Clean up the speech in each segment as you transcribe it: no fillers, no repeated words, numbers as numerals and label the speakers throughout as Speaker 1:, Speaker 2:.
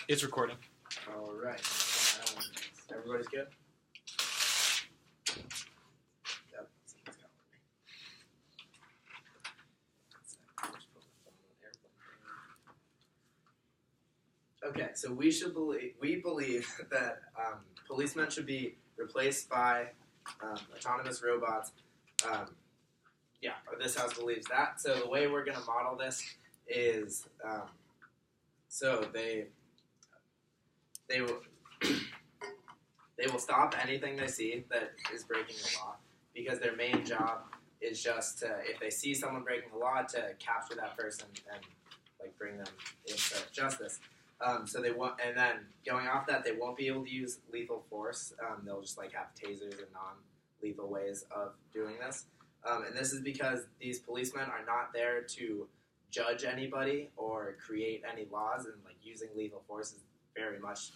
Speaker 1: It's recording.
Speaker 2: All right. Everybody's good? Yep. Okay, so we believe that policemen should be replaced by autonomous robots. This house believes that. So the way we're going to model this is so they will they will stop anything they see that is breaking the law, because their main job is just to, if they see someone breaking the law, to capture that person and bring them into justice. So they won't, and then going off that, they won't be able to use lethal force. They'll just have tasers and non-lethal ways of doing this. And this is because these policemen are not there to judge anybody or create any laws, and using lethal force is very much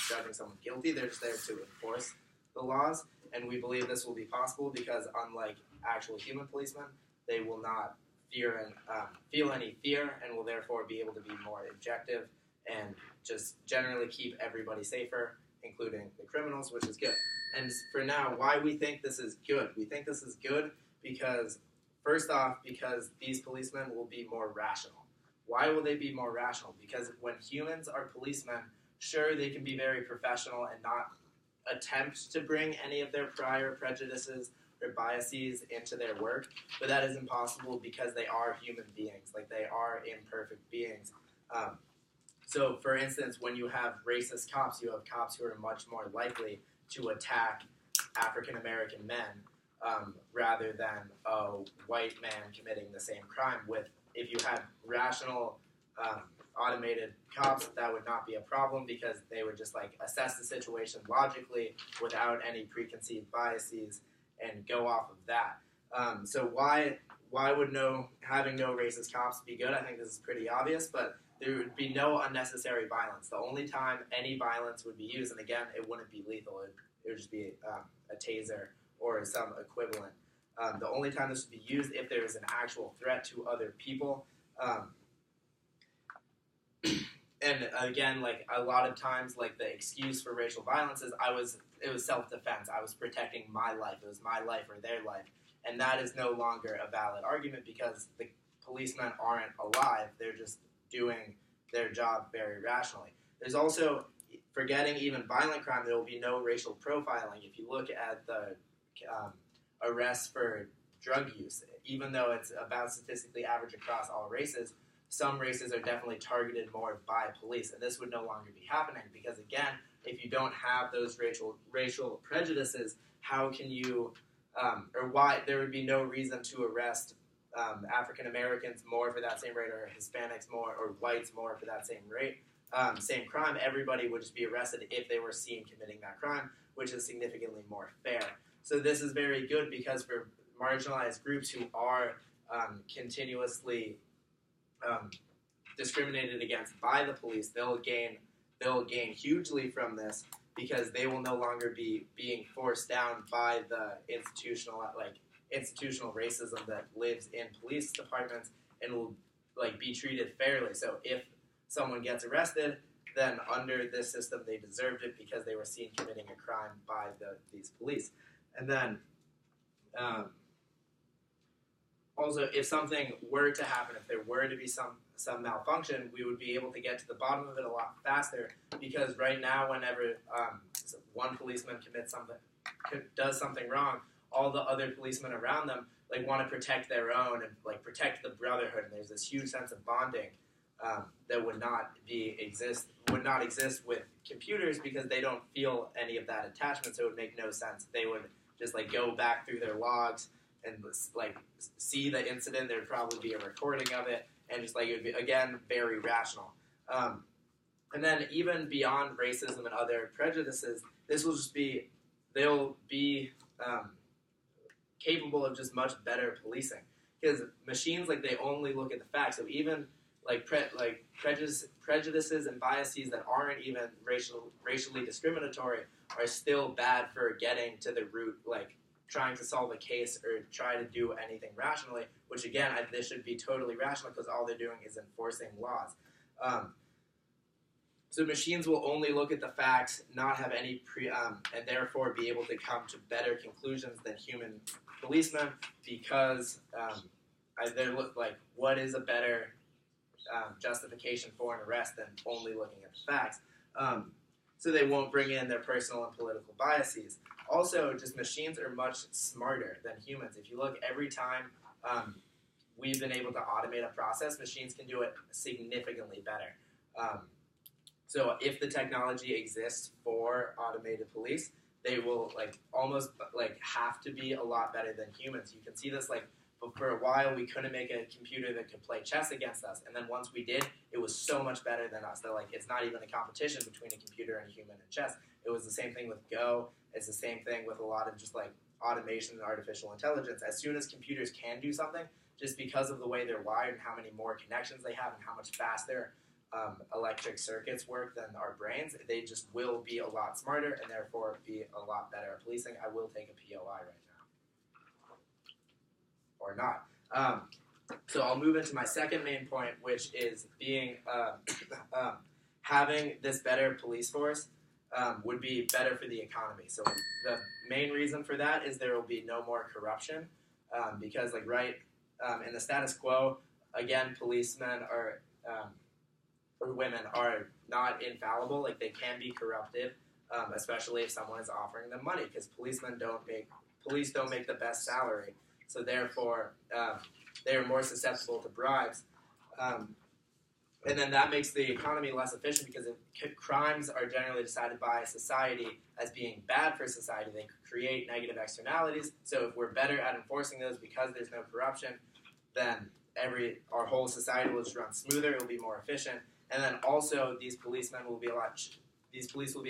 Speaker 2: judging someone guilty. They're just there to enforce the laws, and we believe this will be possible because, unlike actual human policemen, they will not fear and feel any fear, and will therefore be able to be more objective and just generally keep everybody safer, including the criminals, which is good. And for now, why we think this is good? We think this is good because, first off, because these policemen will be more rational. Why will they be more rational? Because when humans are policemen, sure, they can be very professional and not attempt to bring any of their prior prejudices or biases into their work, but that is impossible because they are human beings. They are imperfect beings. So, for instance, when you have racist cops, you have cops who are much more likely to attack African-American men rather than a white man committing the same crime. If you had rational, automated cops, that would not be a problem because they would just assess the situation logically without any preconceived biases and go off of that. So why would having no racist cops be good? I think this is pretty obvious, but there would be no unnecessary violence. The only time any violence would be used, and again, it wouldn't be lethal, it would just be a taser or some equivalent. The only time this would be used if there is an actual threat to other people. And again, a lot of times, the excuse for racial violence is it was self-defense. I was protecting my life. It was my life or their life. And that is no longer a valid argument because the policemen aren't alive. They're just doing their job very rationally. There's also, forgetting even violent crime, there will be no racial profiling. If you look at the arrests for drug use, even though it's about statistically average across all races, some races are definitely targeted more by police, and this would no longer be happening because, again, if you don't have those racial prejudices, how can you, or why there would be no reason to arrest African Americans more for that same rate, or Hispanics more, or whites more for that same rate, same crime. Everybody would just be arrested if they were seen committing that crime, which is significantly more fair. So this is very good because for marginalized groups who are continuously discriminated against by the police, they'll gain hugely from this because they will no longer be being forced down by the institutional racism that lives in police departments and will be treated fairly. So if someone gets arrested, then under this system they deserved it because they were seen committing a crime by these police. And then also, if something were to happen, if there were to be some malfunction, we would be able to get to the bottom of it a lot faster because right now, whenever one policeman does something wrong, all the other policemen around them want to protect their own and protect the brotherhood, and there's this huge sense of bonding that would not exist with computers because they don't feel any of that attachment, so it would make no sense. They would just go back through their logs and see the incident. There would probably be a recording of it, and just it would be, again, very rational. And then even beyond racism and other prejudices, this will just be, they'll be capable of just much better policing because machines they only look at the facts. So even prejudices and biases that aren't even racially discriminatory are still bad for getting to the root, trying to solve a case or try to do anything rationally, which again, this should be totally rational because all they're doing is enforcing laws. So machines will only look at the facts, not have any and therefore be able to come to better conclusions than human policemen, because they look like, what is a better justification for an arrest than only looking at the facts? So they won't bring in their personal and political biases. Also, just machines are much smarter than humans. If you look, every time we've been able to automate a process, machines can do it significantly better. So if the technology exists for automated police, they will almost have to be a lot better than humans. You can see this for a while we couldn't make a computer that could play chess against us, and then once we did, it was so much better than us. They're it's not even a competition between a computer and a human in chess. It was the same thing with Go. It's the same thing with a lot of just automation and artificial intelligence. As soon as computers can do something, just because of the way they're wired and how many more connections they have and how much faster electric circuits work than our brains, they just will be a lot smarter and therefore be a lot better at policing. I will take a POI right now. Or not. So I'll move into my second main point, which is being having this better police force would be better for the economy. So the main reason for that is there will be no more corruption because in the status quo, again, policemen are or women are not infallible. They can be corrupted, especially if someone is offering them money, because police don't make the best salary. So therefore, they are more susceptible to bribes. And then that makes the economy less efficient, because if crimes are generally decided by society as being bad for society, they create negative externalities. So if we're better at enforcing those because there's no corruption, then our whole society will just run smoother. It will be more efficient. And then also these police will be a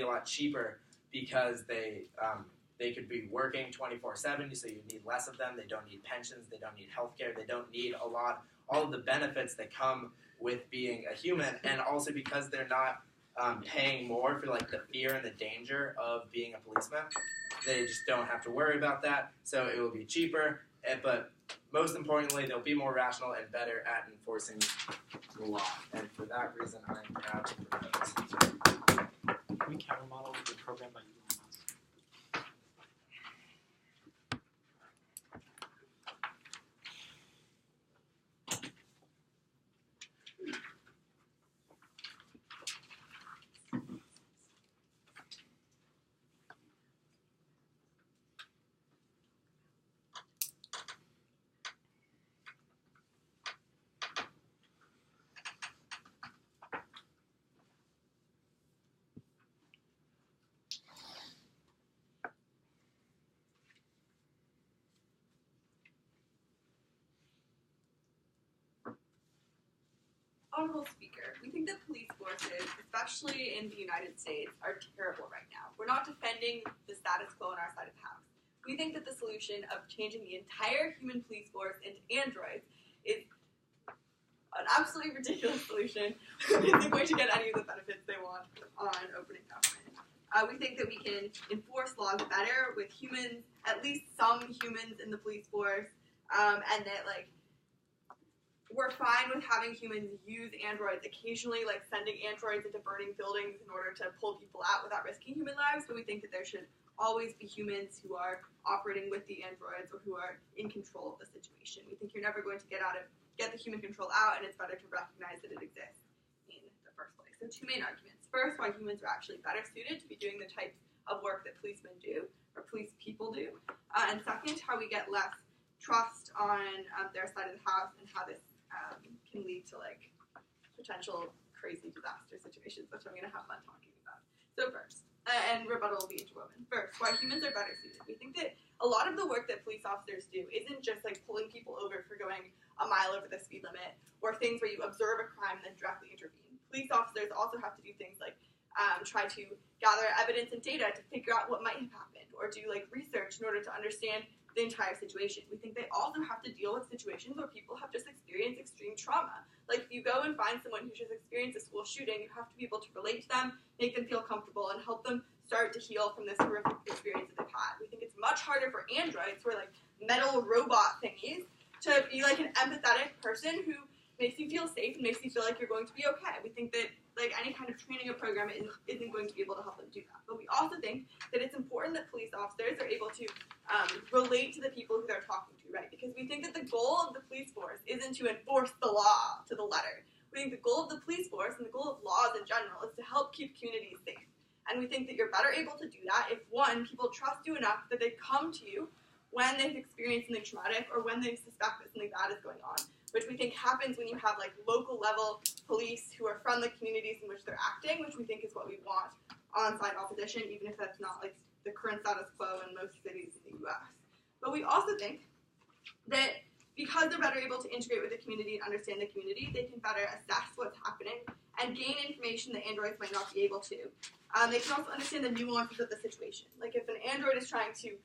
Speaker 2: lot cheaper, because they could be working 24/7, so you need less of them. They don't need pensions. They don't need healthcare. They don't need all of the benefits that come with being a human. And also because they're not paying more for the fear and the danger of being a policeman, they just don't have to worry about that. So it will be cheaper, but most importantly, they'll be more rational and better at enforcing the law. And for that reason, I'm proud to propose.
Speaker 1: Can we counter model the program by Elon Musk?
Speaker 3: Honorable Speaker, we think that police forces, especially in the United States, are terrible right now. We're not defending the status quo on our side of the house. We think that the solution of changing the entire human police force into androids is an absolutely ridiculous solution. Isn't going to get any of the benefits they want on opening government. We think that we can enforce laws better with humans, at least some humans in the police force, and that we're fine with having humans use androids occasionally, sending androids into burning buildings in order to pull people out without risking human lives, but we think that there should always be humans who are operating with the androids or who are in control of the situation. We think you're never going to get the human control out, and it's better to recognize that it exists in the first place. So two main arguments. First, why humans are actually better suited to be doing the types of work that policemen do, or police people do. And second, how we get less trust on their side of the house, and how this can lead to potential crazy disaster situations, which I'm going to have fun talking about. So first, and rebuttal will be interwoven. First, why humans are better suited. We think that a lot of the work that police officers do isn't just pulling people over for going a mile over the speed limit, or things where you observe a crime and then directly intervene. Police officers also have to do things like try to gather evidence and data to figure out what might have happened, or do research in order to understand the entire situation. We think they also have to deal with situations where people have just experienced extreme trauma. If you go and find someone who's just experienced a school shooting, you have to be able to relate to them, make them feel comfortable, and help them start to heal from this horrific experience that they've had. We think it's much harder for androids, who are metal robot thingies, to be an empathetic person who makes you feel safe and makes you feel like you're going to be okay. We think that like any kind of training or program isn't going to be able to help them do that. But we also think that it's important that police officers are able to relate to the people who they're talking to, right? Because we think that the goal of the police force isn't to enforce the law to the letter. We think the goal of the police force and the goal of laws in general is to help keep communities safe. And we think that you're better able to do that if, one, people trust you enough that they come to you when they've experienced something traumatic or when they suspect that something bad is going on, which we think happens when you have like local level police who are from the communities in which they're acting, which we think is what we want on-site opposition, even if that's not like the current status quo in most cities in the U.S. But we also think that because they're better able to integrate with the community and understand the community, they can better assess what's happening and gain information that androids might not be able to. They can also understand the nuances of the situation. Like if an android is trying to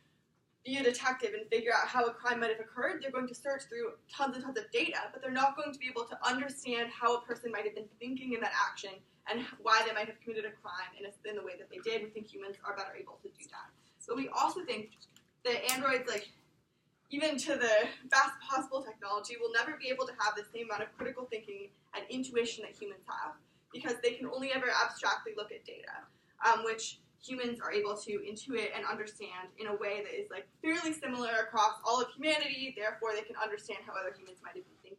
Speaker 3: be a detective and figure out how a crime might have occurred, they're going to search through tons and tons of data, but they're not going to be able to understand how a person might have been thinking in that action and why they might have committed a crime in the way that they did. We think humans are better able to do that. But we also think that androids, like, even to the best possible technology, will never be able to have the same amount of critical thinking and intuition that humans have, because they can only ever abstractly look at data, which humans are able to intuit and understand in a way that is like fairly similar across all of humanity. Therefore, they can understand how other humans might have been thinking.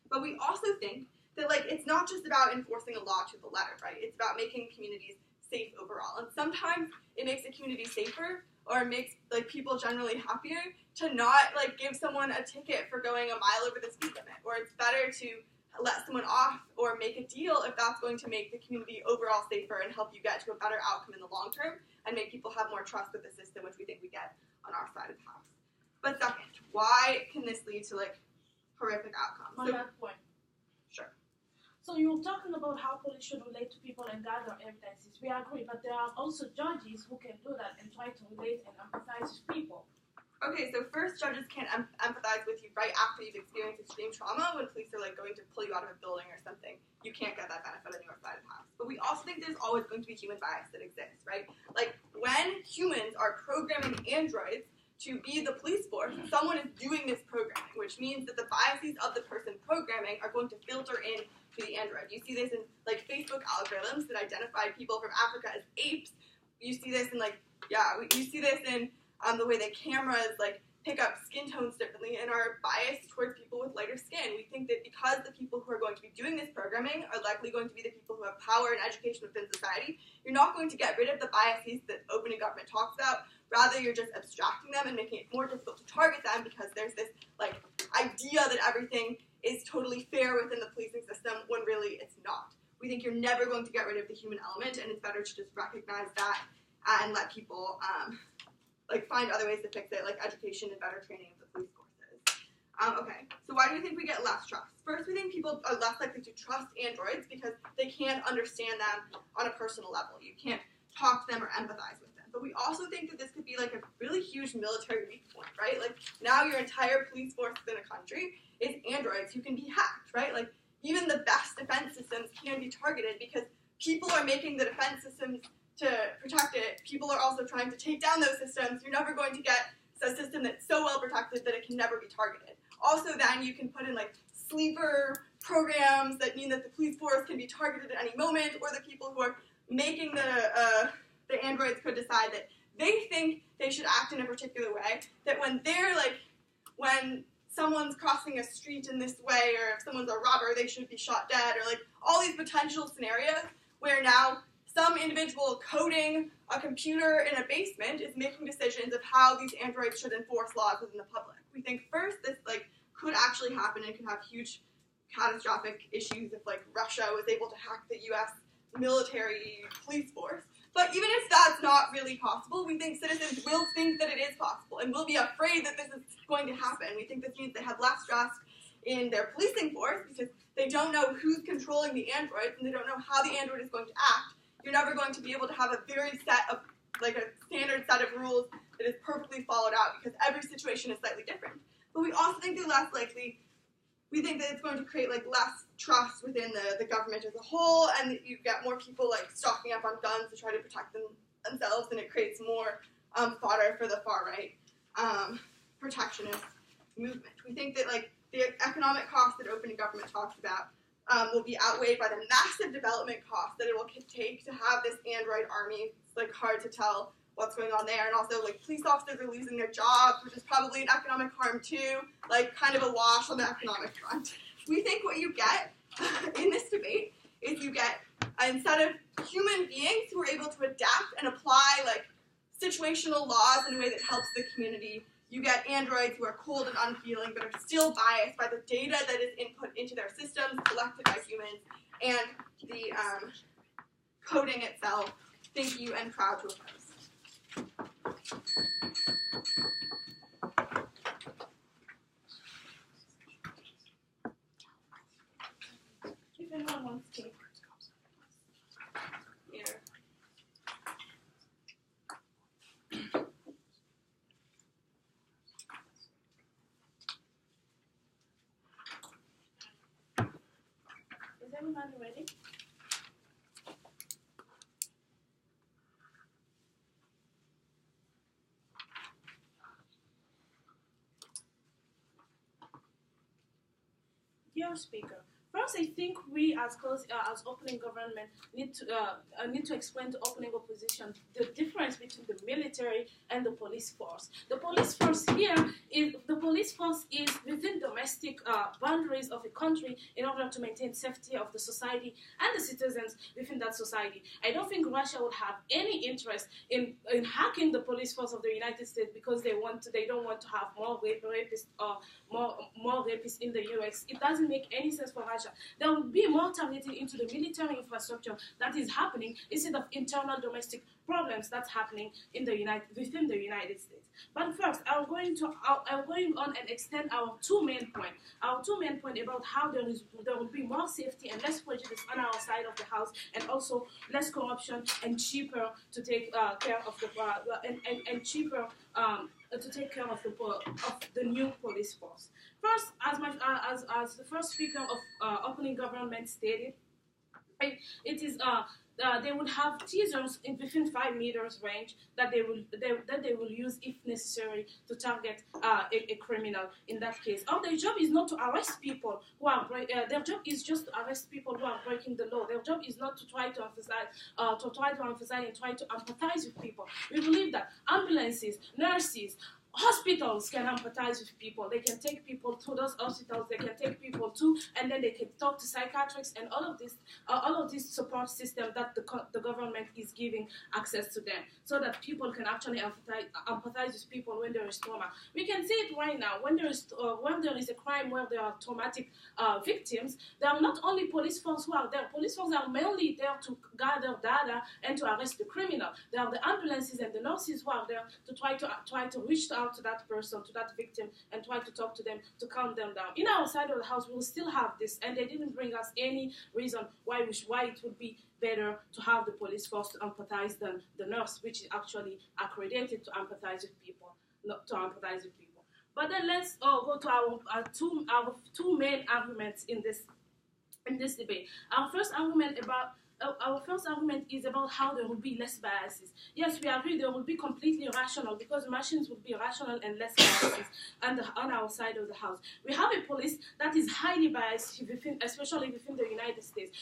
Speaker 3: But we also think that like it's not just about enforcing a law to the letter, right? It's about making communities safe overall. And sometimes it makes a community safer, or it makes like people generally happier to not like give someone a ticket for going a mile over the speed limit, or it's better to let someone off or make a deal if that's going to make the community overall safer and help you get to a better outcome in the long term and make people have more trust with the system, which we think we get on our side of the house. But second, why can this lead to like horrific outcomes?
Speaker 4: On that point.
Speaker 3: Sure.
Speaker 4: So you're talking about how police should relate to people and gather evidences. We agree, but there are also judges who can do that and try to relate and empathize with people.
Speaker 3: Okay, so first, judges can't empathize with you right after you've experienced extreme trauma. When police are like going to pull you out of a building or something, you can't get that benefit on your side of the house. But we also think there's always going to be human bias that exists, right? Like when humans are programming androids to be the police force, someone is doing this programming, which means that the biases of the person programming are going to filter in to the android. You see this in like Facebook algorithms that identify people from Africa as apes. You see this in like, you see this in the way that cameras like pick up skin tones differently and are biased towards people with lighter skin. We think that because the people who are going to be doing this programming are likely going to be the people who have power and education within society, you're not going to get rid of the biases that opening government talks about. Rather, you're just abstracting them and making it more difficult to target them because there's this like idea that everything is totally fair within the policing system when really it's not. We think you're never going to get rid of the human element, and it's better to just recognize that and let people like find other ways to fix it, like education and better training of the police forces. Okay, so why do we think we get less trust? First, we think people are less likely to trust androids because they can't understand them on a personal level. You can't talk to them or empathize with them. But we also think that this could be like a really huge military weak point, right? Like now your entire police force within a country is androids who can be hacked, right? Like even the best defense systems can be targeted because people are making the defense systems to protect it. People are also trying to take down those systems. You're never going to get a system that's so well protected that it can never be targeted. Also, then you can put in like sleeper programs that mean that the police force can be targeted at any moment, or the people who are making the androids could decide that they think they should act in a particular way, that when someone's crossing a street in this way, or if someone's a robber, they should be shot dead, or like all these potential scenarios where now some individual coding a computer in a basement is making decisions of how these androids should enforce laws within the public. We think first this like could actually happen and could have huge catastrophic issues if like Russia was able to hack the US military police force. But even if that's not really possible, we think citizens will think that it is possible and will be afraid that this is going to happen. We think this means they have less trust in their policing force because they don't know who's controlling the androids and they don't know how the android is going to act. You're never going to be able to have a very a standard set of rules that is perfectly followed out because every situation is slightly different. But we also think they're less likely. We think that it's going to create like less trust within the government as a whole, and that you get more people like stocking up on guns to try to protect themselves, and it creates more fodder for the far right protectionist movement. We think that like the economic cost that open government talks about will be outweighed by the massive development costs that it will take to have this Android army. It's like hard to tell what's going on there, and also like police officers are losing their jobs, which is probably an economic harm too, like kind of a wash on the economic front. We think what you get in this debate is you get, instead of human beings who are able to adapt and apply like situational laws in a way that helps the community, you get androids who are cold and unfeeling but are still biased by the data that is input into their systems collected by humans and the coding itself. Thank you and proud to oppose.
Speaker 4: If anyone wants cake.
Speaker 3: Here.
Speaker 4: Is everybody ready? Dear Speaker, first I think we as opening government need to explain to opening opposition the difference between the military and the police force. The police force is within domestic boundaries of a country in order to maintain safety of the society and the citizens within that society. I don't think Russia would have any interest in hacking the police force of the United States because they don't want to have more rapists or more rapists in the US. It doesn't make any sense for Russia. There will be more targeted into the military infrastructure that is happening instead of internal domestic problems that's happening within the United States. But first, I'm going on and extend our two main points. Our two main points about how there will be more safety and less prejudice on our side of the house, and also less corruption and cheaper to take care of the and cheaper to take care of the new police force. First, as the first speaker of opening government stated, it is they would have teasers within 5 meters range that they will use if necessary to target a criminal. In that case, their job is not to arrest people who are their job is just to arrest people who are breaking the law. Their job is not to try to emphasize and try to empathize with people. We believe that ambulances, nurses, hospitals can empathize with people. They can take people to those hospitals. They can take people to, and then they can talk to psychiatrists and all of this support system that the government is giving access to them, so that people can actually empathize with people when there is trauma. We can see it right now when there is a crime where there are traumatic victims. There are not only police force who are there. Police force are mainly there to gather data and to arrest the criminal. There are the ambulances and the nurses who are there to try to reach out to that person, to that victim, and try to talk to them, to calm them down. In our side of the house, we will still have this, and they didn't bring us any reason why it would be better to have the police force to empathize than the nurse, which is actually accredited to empathize with people, not to empathize with people. But then let's go to our two main arguments in this debate. Our first argument is about how there will be less biases. Yes, we agree there will be completely rational because machines will be rational and less biases on our side of the house. We have a police that is highly biased, especially within the United States.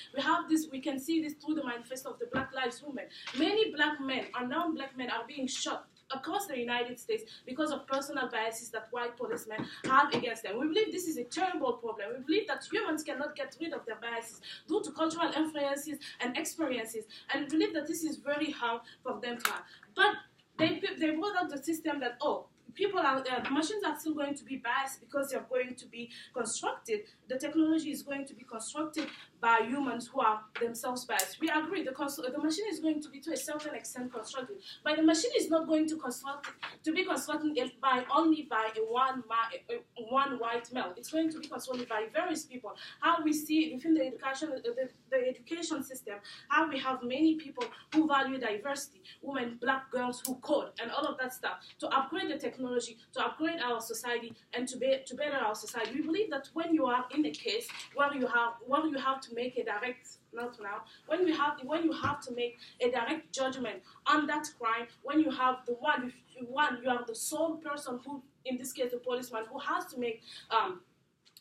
Speaker 4: We can see this through the manifesto of the Black Lives Movement. Many black men, unarmed black men, are being shot across the United States because of personal biases that white policemen have against them. We believe this is a terrible problem. We believe that humans cannot get rid of their biases due to cultural influences and experiences, and we believe that this is very hard for them to have. But they brought out the system that, the machines are still going to be biased because they're going to be constructed. The technology is going to be constructed by humans who are themselves biased. We agree the machine is going to be to a certain extent constructed, but the machine is not going to be constructed only by one white male. It's going to be constructed by various people. How we see within the education system, how we have many people who value diversity, women, black girls who code, and all of that stuff, to upgrade the technology, to upgrade our society, and to better our society. We believe that when you are in a case where you have to make a direct, not now, when you have to make a direct judgment on that crime, when you have you are the sole person who, in this case the policeman, who has to make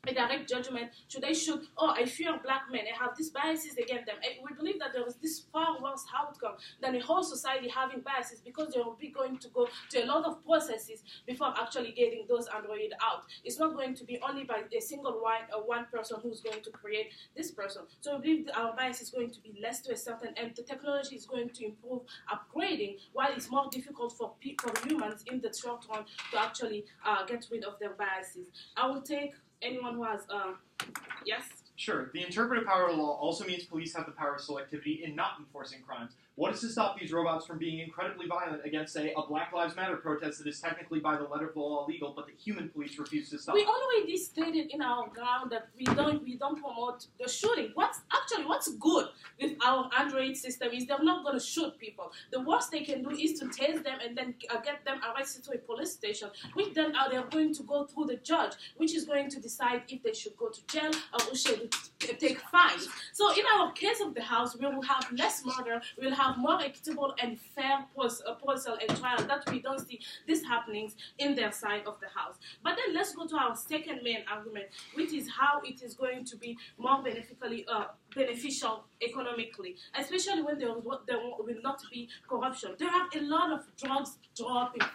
Speaker 4: a direct judgment. Should I shoot? Oh, I fear black men. I have these biases against them. And we believe that there is this far worse outcome than a whole society having biases, because they will be going to go to a lot of processes before actually getting those android out. It's not going to be only by a single one person who's going to create this person. So we believe that our bias is going to be less to a certain, and the technology is going to improve upgrading, while it's more difficult for humans in the short run to actually get rid of their biases. I will take anyone who has, yes?
Speaker 1: Sure. The interpretive power of law also means police have the power of selectivity in not enforcing crimes. What is to stop these robots from being incredibly violent against, say, a Black Lives Matter protest that is technically by the letter of the law illegal, but the human police refuse to stop?
Speaker 4: We already stated in our ground that we don't promote the shooting. What's good with our Android system is they're not going to shoot people. The worst they can do is to tase them and then get them arrested to a police station, which then they're going to go through the judge, which is going to decide if they should go to jail or should take fines. So in our case of the House, we will have less murder, we will have more equitable and fair process and trial, that we don't see these happenings in their side of the House. But then let's go to our second main argument, which is how it is going to be more beneficial economically, especially when there will not be corruption. There are a lot of drugs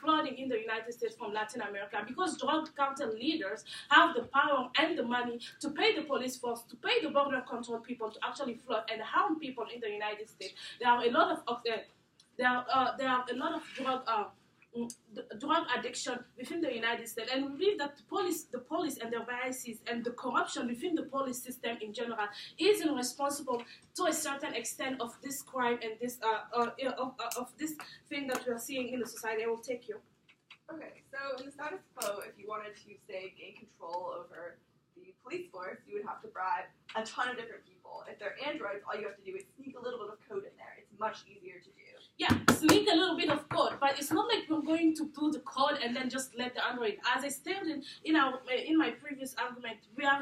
Speaker 4: flooding in the United States from Latin America, because drug cartel leaders have the power and the money to pay the police force, to pay the border control people to actually flood and harm people in the United States. There are a lot of drug addiction within the United States, and we believe that the police and their biases and the corruption within the police system in general is responsible to a certain extent of this crime and this of this thing that we are seeing in the society. I will take you.
Speaker 3: Okay, so in the status quo, if you wanted to, say, gain control over the police force, you would have to bribe a ton of different people. If they're androids, all you have to do is sneak a little bit of code in there. It's much easier to do.
Speaker 4: Yeah, sneak a little bit of code, but it's not like we're going to do the code and then just let the android. As I stated in my previous argument, we are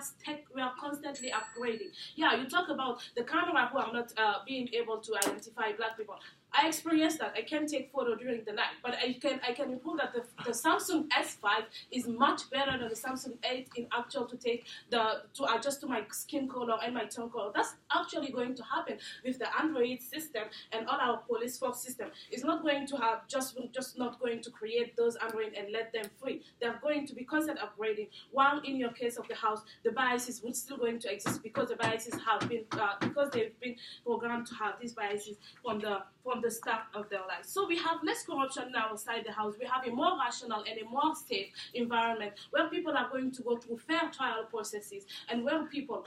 Speaker 4: constantly upgrading. Yeah, you talk about the camera who are not being able to identify black people. I experienced that. I can take photo during the night, but I can improve that the Samsung S5 is much better than the Samsung 8 in actual to adjust to my skin color and my tone color. That's actually going to happen with the Android system and all our police force system. It's not going to have just not going to create those Android and let them free. They're going to be constant upgrading. While in your case of the House, the biases would still going to exist, because the biases have been because they've been programmed to have these biases from the start of their lives. So we have less corruption now outside the House. We have a more rational and a more safe environment where people are going to go through fair trial processes, and where people,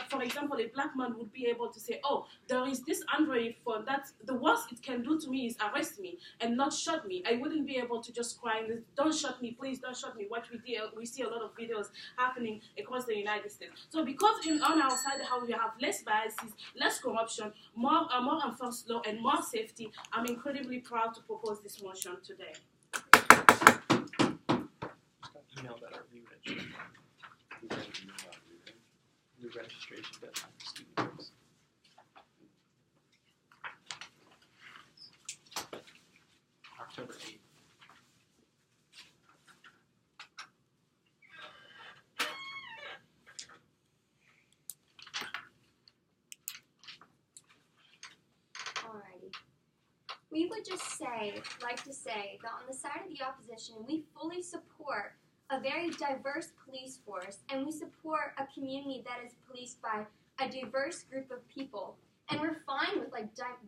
Speaker 4: for example, a black man would be able to say, oh, there is this Android phone that the worst it can do to me is arrest me and not shoot me. I wouldn't be able to just cry, don't shoot me, please don't shoot me. What we see a lot of videos happening across the United States. So because on our side of the House we have less biases, less corruption, more enforced law, and more safety, I'm incredibly proud to propose this motion today.
Speaker 1: Email that our re-registration deadline for students. October 8th.
Speaker 5: Alrighty. We would just like to say that on the side of the opposition, we fully support a very diverse police force, and we support a community that is policed by a diverse group of people. And we're fine with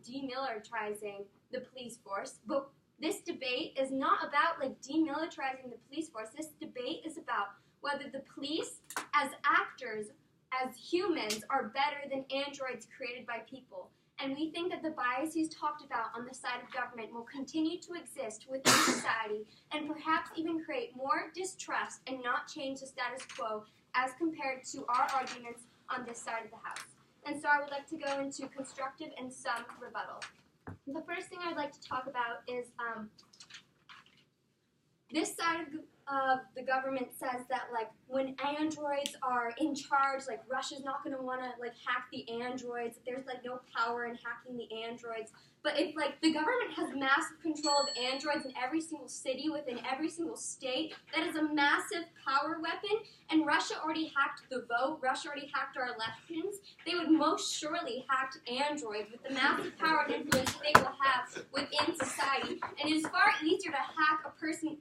Speaker 5: demilitarizing the police force, but this debate is not about demilitarizing the police force. This debate is about whether the police as actors, as humans, are better than androids created by people. And we think that the biases talked about on the side of government will continue to exist within society, and perhaps even create more distrust and not change the status quo as compared to our arguments on this side of the House. And so I would like to go into constructive and some rebuttal. The first thing I'd like to talk about is this side of the government says that like when androids are in charge, like Russia's not going to want to like hack the androids. There's like no power in hacking the androids. But if like the government has massive control of androids in every single city within every single state, that is a massive power weapon. And Russia already hacked the vote. Russia already hacked our elections. They would most surely hack androids with the massive power and influence they will have within society. And it is far easier to hack a person,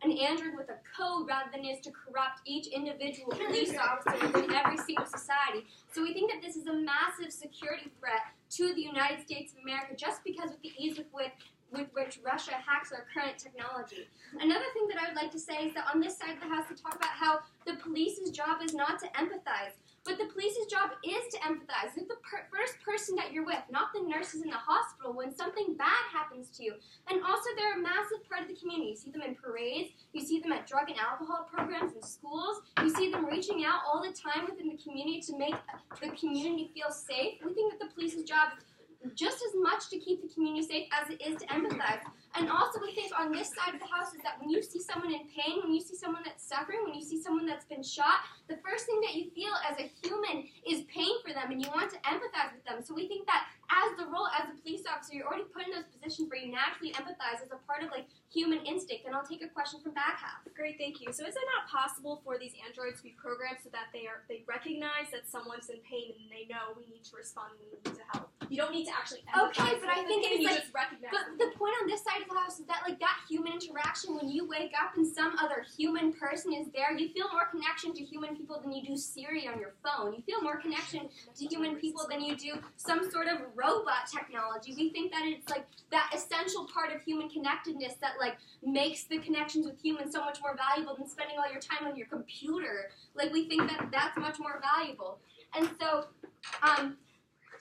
Speaker 5: an android with a code rather than it is to corrupt each individual police officer within every single society. So we think that this is a massive security threat to the United States of America just because of the ease with which Russia hacks our current technology. Another thing that I would like to say is that on this side of the house we talk about how the police's job is not to empathize, but the police's job is to empathize with the first person that you're with, not the nurses in the hospital when something bad happens to you. And also they're a massive part of the community. You see them in parades, you see them at drug and alcohol programs in schools, you see them reaching out all the time within the community to make the community feel safe. We think that the police's job is just as much to keep the community safe as it is to empathize. And also we think on this side of the house is that when you see someone in pain, when you see someone that's suffering, when you see someone that's been shot, the first thing that you feel as a human is pain for them and you want to empathize with them. So we think that as the role as a police officer, you're already put in those positions where you naturally empathize as a part of like human instinct. And I'll take a question from back half.
Speaker 6: Great, thank you. So is it not possible for these androids to be programmed so that they recognize that someone's in pain and they know we need to respond and we need to help? You don't need to actually empathize.
Speaker 5: Okay, but I think it's
Speaker 6: you
Speaker 5: like,
Speaker 6: just recognize
Speaker 5: but the point on this side of the house is that like that human interaction, when you wake up and some other human person is there, you feel more connection to human people than you do Siri on your phone. You feel more connection to human people than you do some sort of robot technology. We think that it's like that essential part of human connectedness that like makes the connections with humans so much more valuable than spending all your time on your computer. Like we think that that's much more valuable. And so,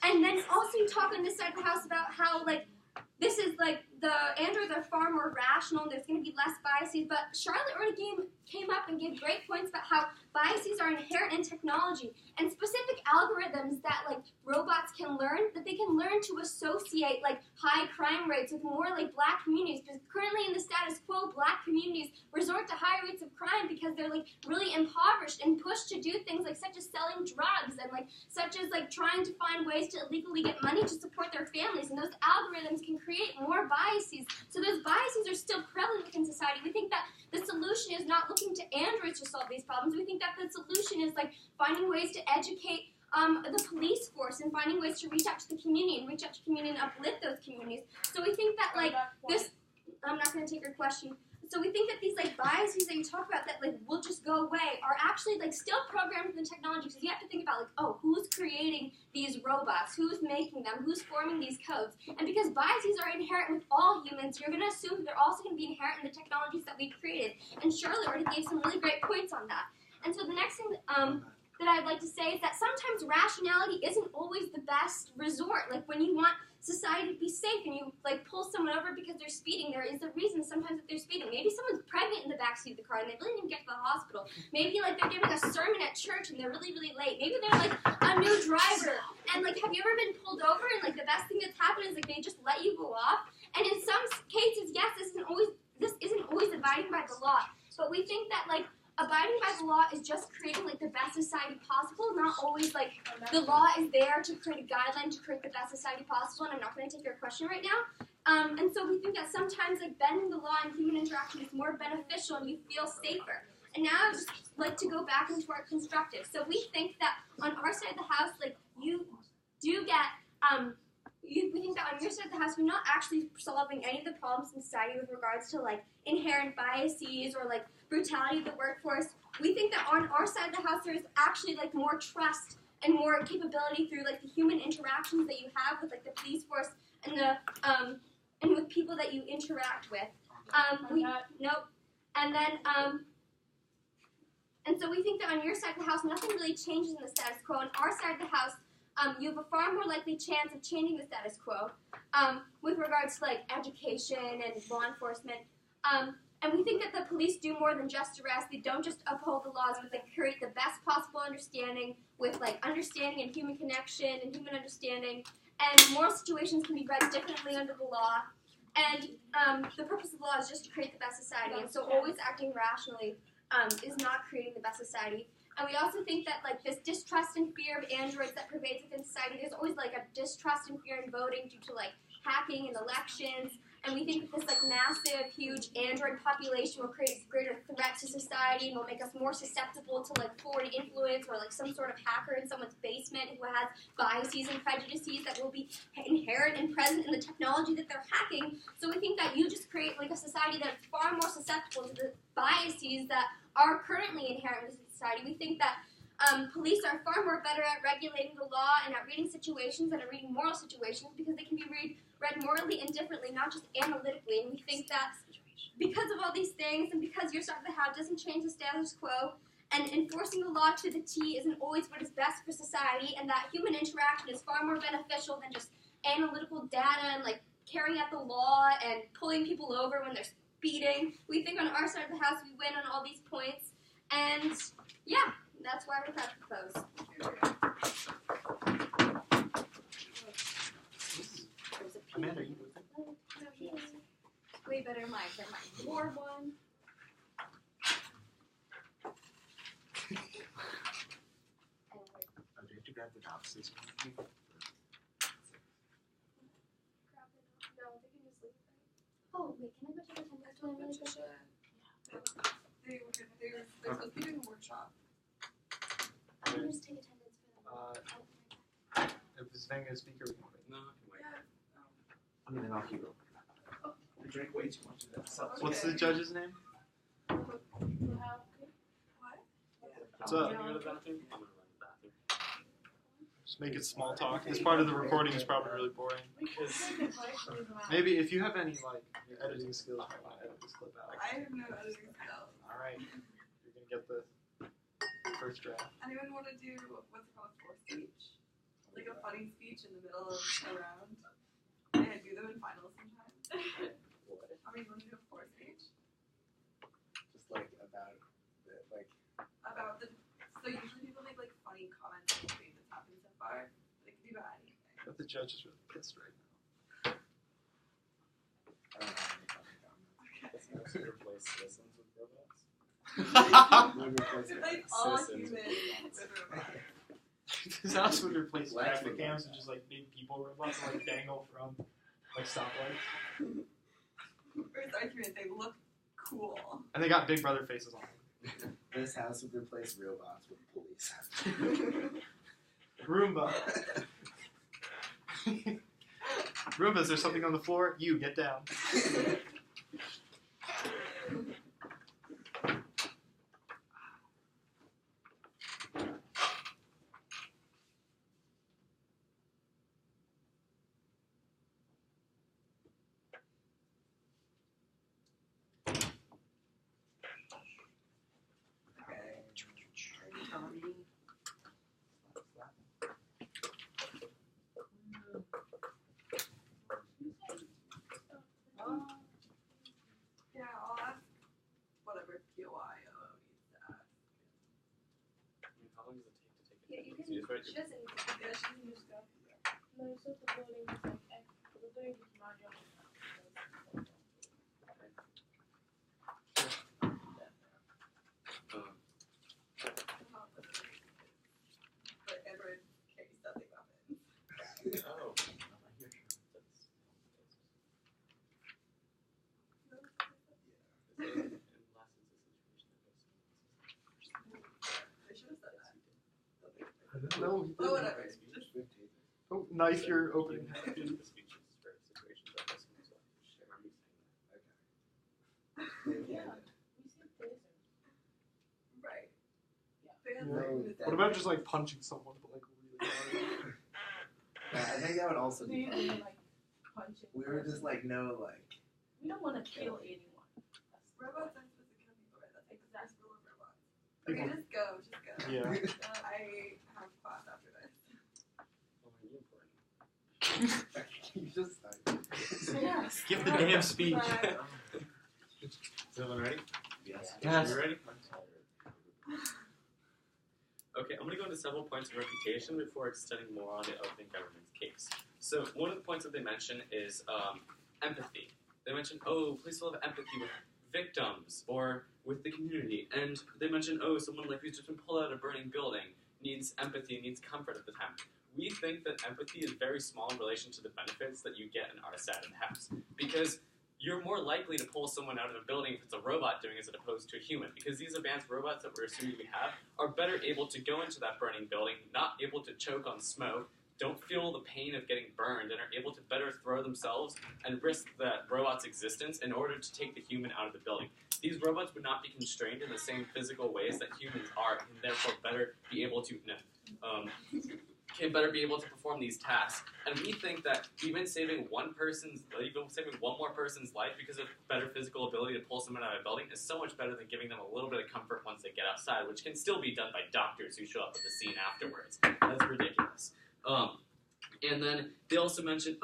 Speaker 5: and then also you talk on this side of the house about how like this is like the androids are far more rational and there's going to be less biases, but Charlotte already came up and gave great points about how biases are inherent in technology and specific algorithms that like robots can learn, that they can learn to associate like high crime rates with more like black communities, because currently in the status quo black communities resort to high rates of crime because they're like really impoverished and pushed to do things like such as selling drugs and like such as like trying to find ways to illegally get money to support their families, and those algorithms can create more biases. So those biases are still prevalent within society. We think that the solution is not looking to androids to solve these problems. We think that the solution is like finding ways to educate the police force and finding ways to reach out to the community and reach out to the community and uplift those communities. So we think that like this, I'm not going to take your question. So we think that these like biases that you talk about that like will just go away are actually like still programmed in the technology, because you have to think about like, oh, who's creating these robots, who's making them, who's forming these codes, and because biases are inherent with all humans, you're going to assume that they're also going to be inherent in the technologies that we've created. And Charlotte already gave some really great points on that. And so the next thing that I'd like to say is that sometimes rationality isn't always the best resort. Like when you want society to be safe and you like pull someone over because they're speeding, there is a reason sometimes that they're speeding. Maybe someone's pregnant in the backseat of the car and they really didn't get to the hospital. Maybe like they're giving a sermon at church and they're really, really late. Maybe they're like a new driver and like have you ever been pulled over and like the best thing that's happened is like they just let you go off? And in some cases, yes, this isn't always abiding by the law. But we think that like abiding by the law is just creating like the best society possible, not always like the law is there to create a guideline to create the best society possible, and I'm not going to take your question right now. And so we think that sometimes like bending the law and human interaction is more beneficial and you feel safer. And now I would just like to go back into our constructive. So we think that on our side of the house, like you do get, we think that on your side of the house, we're not actually solving any of the problems in society with regards to like inherent biases or like brutality of the workforce. We think that on our side of the house, there's actually like more trust and more capability through like the human interactions that you have with like the police force and the and with people that you interact with. And then and so we think that on your side of the house, nothing really changes in the status quo. On our side of the house, you have a far more likely chance of changing the status quo with regards to like education and law enforcement. And we think that the police do more than just arrest. They don't just uphold the laws, but they create the best possible understanding with like understanding and human connection and human understanding. And moral situations can be read differently under the law. And the purpose of the law is just to create the best society, and so always acting rationally is not creating the best society. And we also think that like this distrust and fear of androids that pervades within society, there's always like a distrust and fear in voting due to like hacking and elections. And we think that this like massive, huge android population will create a greater threat to society and will make us more susceptible to like foreign influence or like some sort of hacker in someone's basement who has biases and prejudices that will be inherent and present in the technology that they're hacking. So we think that you just create like a society that's far more susceptible to the biases that are currently inherent in society. We think that police are far more better at regulating the law and at reading situations and at reading moral situations because they can be read morally and differently, not just analytically. And we think that because of all these things and because your side of the house doesn't change the status quo, and enforcing the law to the T isn't always what is best for society, and that human interaction is far more beneficial than just analytical data and like carrying out the law and pulling people over when they're speeding. We think on our side of the house we win on all these points, and yeah, that's why we're proud to propose.
Speaker 1: Amanda, you do
Speaker 3: Way better mic than my war one.
Speaker 1: do you have to grab the topses?
Speaker 5: Oh, wait, can I go check attendance really quick?
Speaker 3: They're supposed to be doing a workshop.
Speaker 5: I can just take attendance for them.
Speaker 1: If it's Vanga a speaker, we can wait.
Speaker 2: No, I can wait.
Speaker 1: I mean, then I'll keep it.
Speaker 2: I drank way too much of that.
Speaker 3: Okay.
Speaker 1: What's the judge's name?
Speaker 3: What?
Speaker 1: What's up?
Speaker 2: Can you go to the bathroom? I'm gonna run to the bathroom.
Speaker 1: Just make it small talk. This part of the recording is probably really boring.
Speaker 2: Because
Speaker 1: Maybe if you have any like editing skills, you might want to edit this clip out.
Speaker 3: I have no editing skills.
Speaker 1: All right, you're gonna get the first draft.
Speaker 3: Anyone want to do what's called forced speech? Like a funny speech in the middle of a round? And do them in finals sometimes. I mean, want to do a forced speech?
Speaker 2: just like about the, like
Speaker 3: About the. So usually people make like funny comments on the thing that's happened so far. They can do about anything.
Speaker 1: But the judge is really pissed right
Speaker 2: I don't know any funny comments.
Speaker 3: Okay.
Speaker 2: Let's replace citizens with robots.
Speaker 1: now.
Speaker 2: We'll replace
Speaker 3: It's like all
Speaker 2: citizens with
Speaker 3: humans
Speaker 2: robots.
Speaker 3: with robots.
Speaker 1: This house would replace
Speaker 2: Lights
Speaker 1: traffic
Speaker 2: would
Speaker 1: cams
Speaker 2: go.
Speaker 1: with just like big people robots that, like dangle from like stoplights.
Speaker 3: First argument, they look cool.
Speaker 1: And they got Big Brother faces on them.
Speaker 2: This house would replace robots with police.
Speaker 1: Roomba. Roomba, is there something on the floor? You, get down.
Speaker 2: Okay. Tommy.
Speaker 3: Yeah, I'll ask whatever POI needs to ask.
Speaker 2: How long does it take to take
Speaker 5: Yeah, you
Speaker 2: it?
Speaker 5: can.
Speaker 2: You just write
Speaker 5: She
Speaker 2: your-
Speaker 5: doesn't.
Speaker 3: Yeah, she can just go.
Speaker 4: No, it's not the building, it's like the building is manual.
Speaker 3: But Edward carries nothing weapons.
Speaker 2: Oh.
Speaker 3: They should have said that.
Speaker 1: No, he
Speaker 3: Oh,
Speaker 1: didn't.
Speaker 3: whatever. Just
Speaker 1: Oh, knife your opening.
Speaker 4: Yeah. We see tasers.
Speaker 3: right.
Speaker 4: Yeah.
Speaker 3: They have
Speaker 1: Yeah.
Speaker 3: like,
Speaker 1: What about just like punching someone, but like really hard?
Speaker 2: I think that would also
Speaker 4: Do
Speaker 2: be
Speaker 4: you
Speaker 2: fun.
Speaker 4: really like punching?
Speaker 2: We were just like, no, like,
Speaker 4: We don't want to kill anyone.
Speaker 3: robots aren't supposed to kill people, right? That's like the first rule of robots.
Speaker 1: People-
Speaker 3: Okay, just go, just go.
Speaker 1: Yeah.
Speaker 3: I have class after this.
Speaker 2: you just started.
Speaker 4: Yes.
Speaker 1: Give the damn speech.
Speaker 3: Bye.
Speaker 7: Is everyone ready?
Speaker 2: Yes.
Speaker 1: Yes.
Speaker 7: You ready? Okay, I'm going to go into several points of refutation before extending more on the opening government's case. So one of the points that they mention is empathy. they mention, oh, police will have empathy with victims or with the community. And they mention, oh, someone like who's just been pulled out of a burning building needs empathy, needs comfort at the time. We think that empathy is very small in relation to the benefits that you get in our side of the house. Because you're more likely to pull someone out of a building if it's a robot doing it as opposed to a human. Because these advanced robots that we're assuming we have are better able to go into that burning building, not able to choke on smoke, don't feel the pain of getting burned, and are able to better throw themselves and risk that robot's existence in order to take the human out of the building. These robots would not be constrained in the same physical ways that humans are, and therefore better be able to can better be able to perform these tasks. And we think that even saving one more person's life because of better physical ability to pull someone out of a building is so much better than giving them a little bit of comfort once they get outside, which can still be done by doctors who show up at the scene afterwards. That's ridiculous. And then they also mentioned,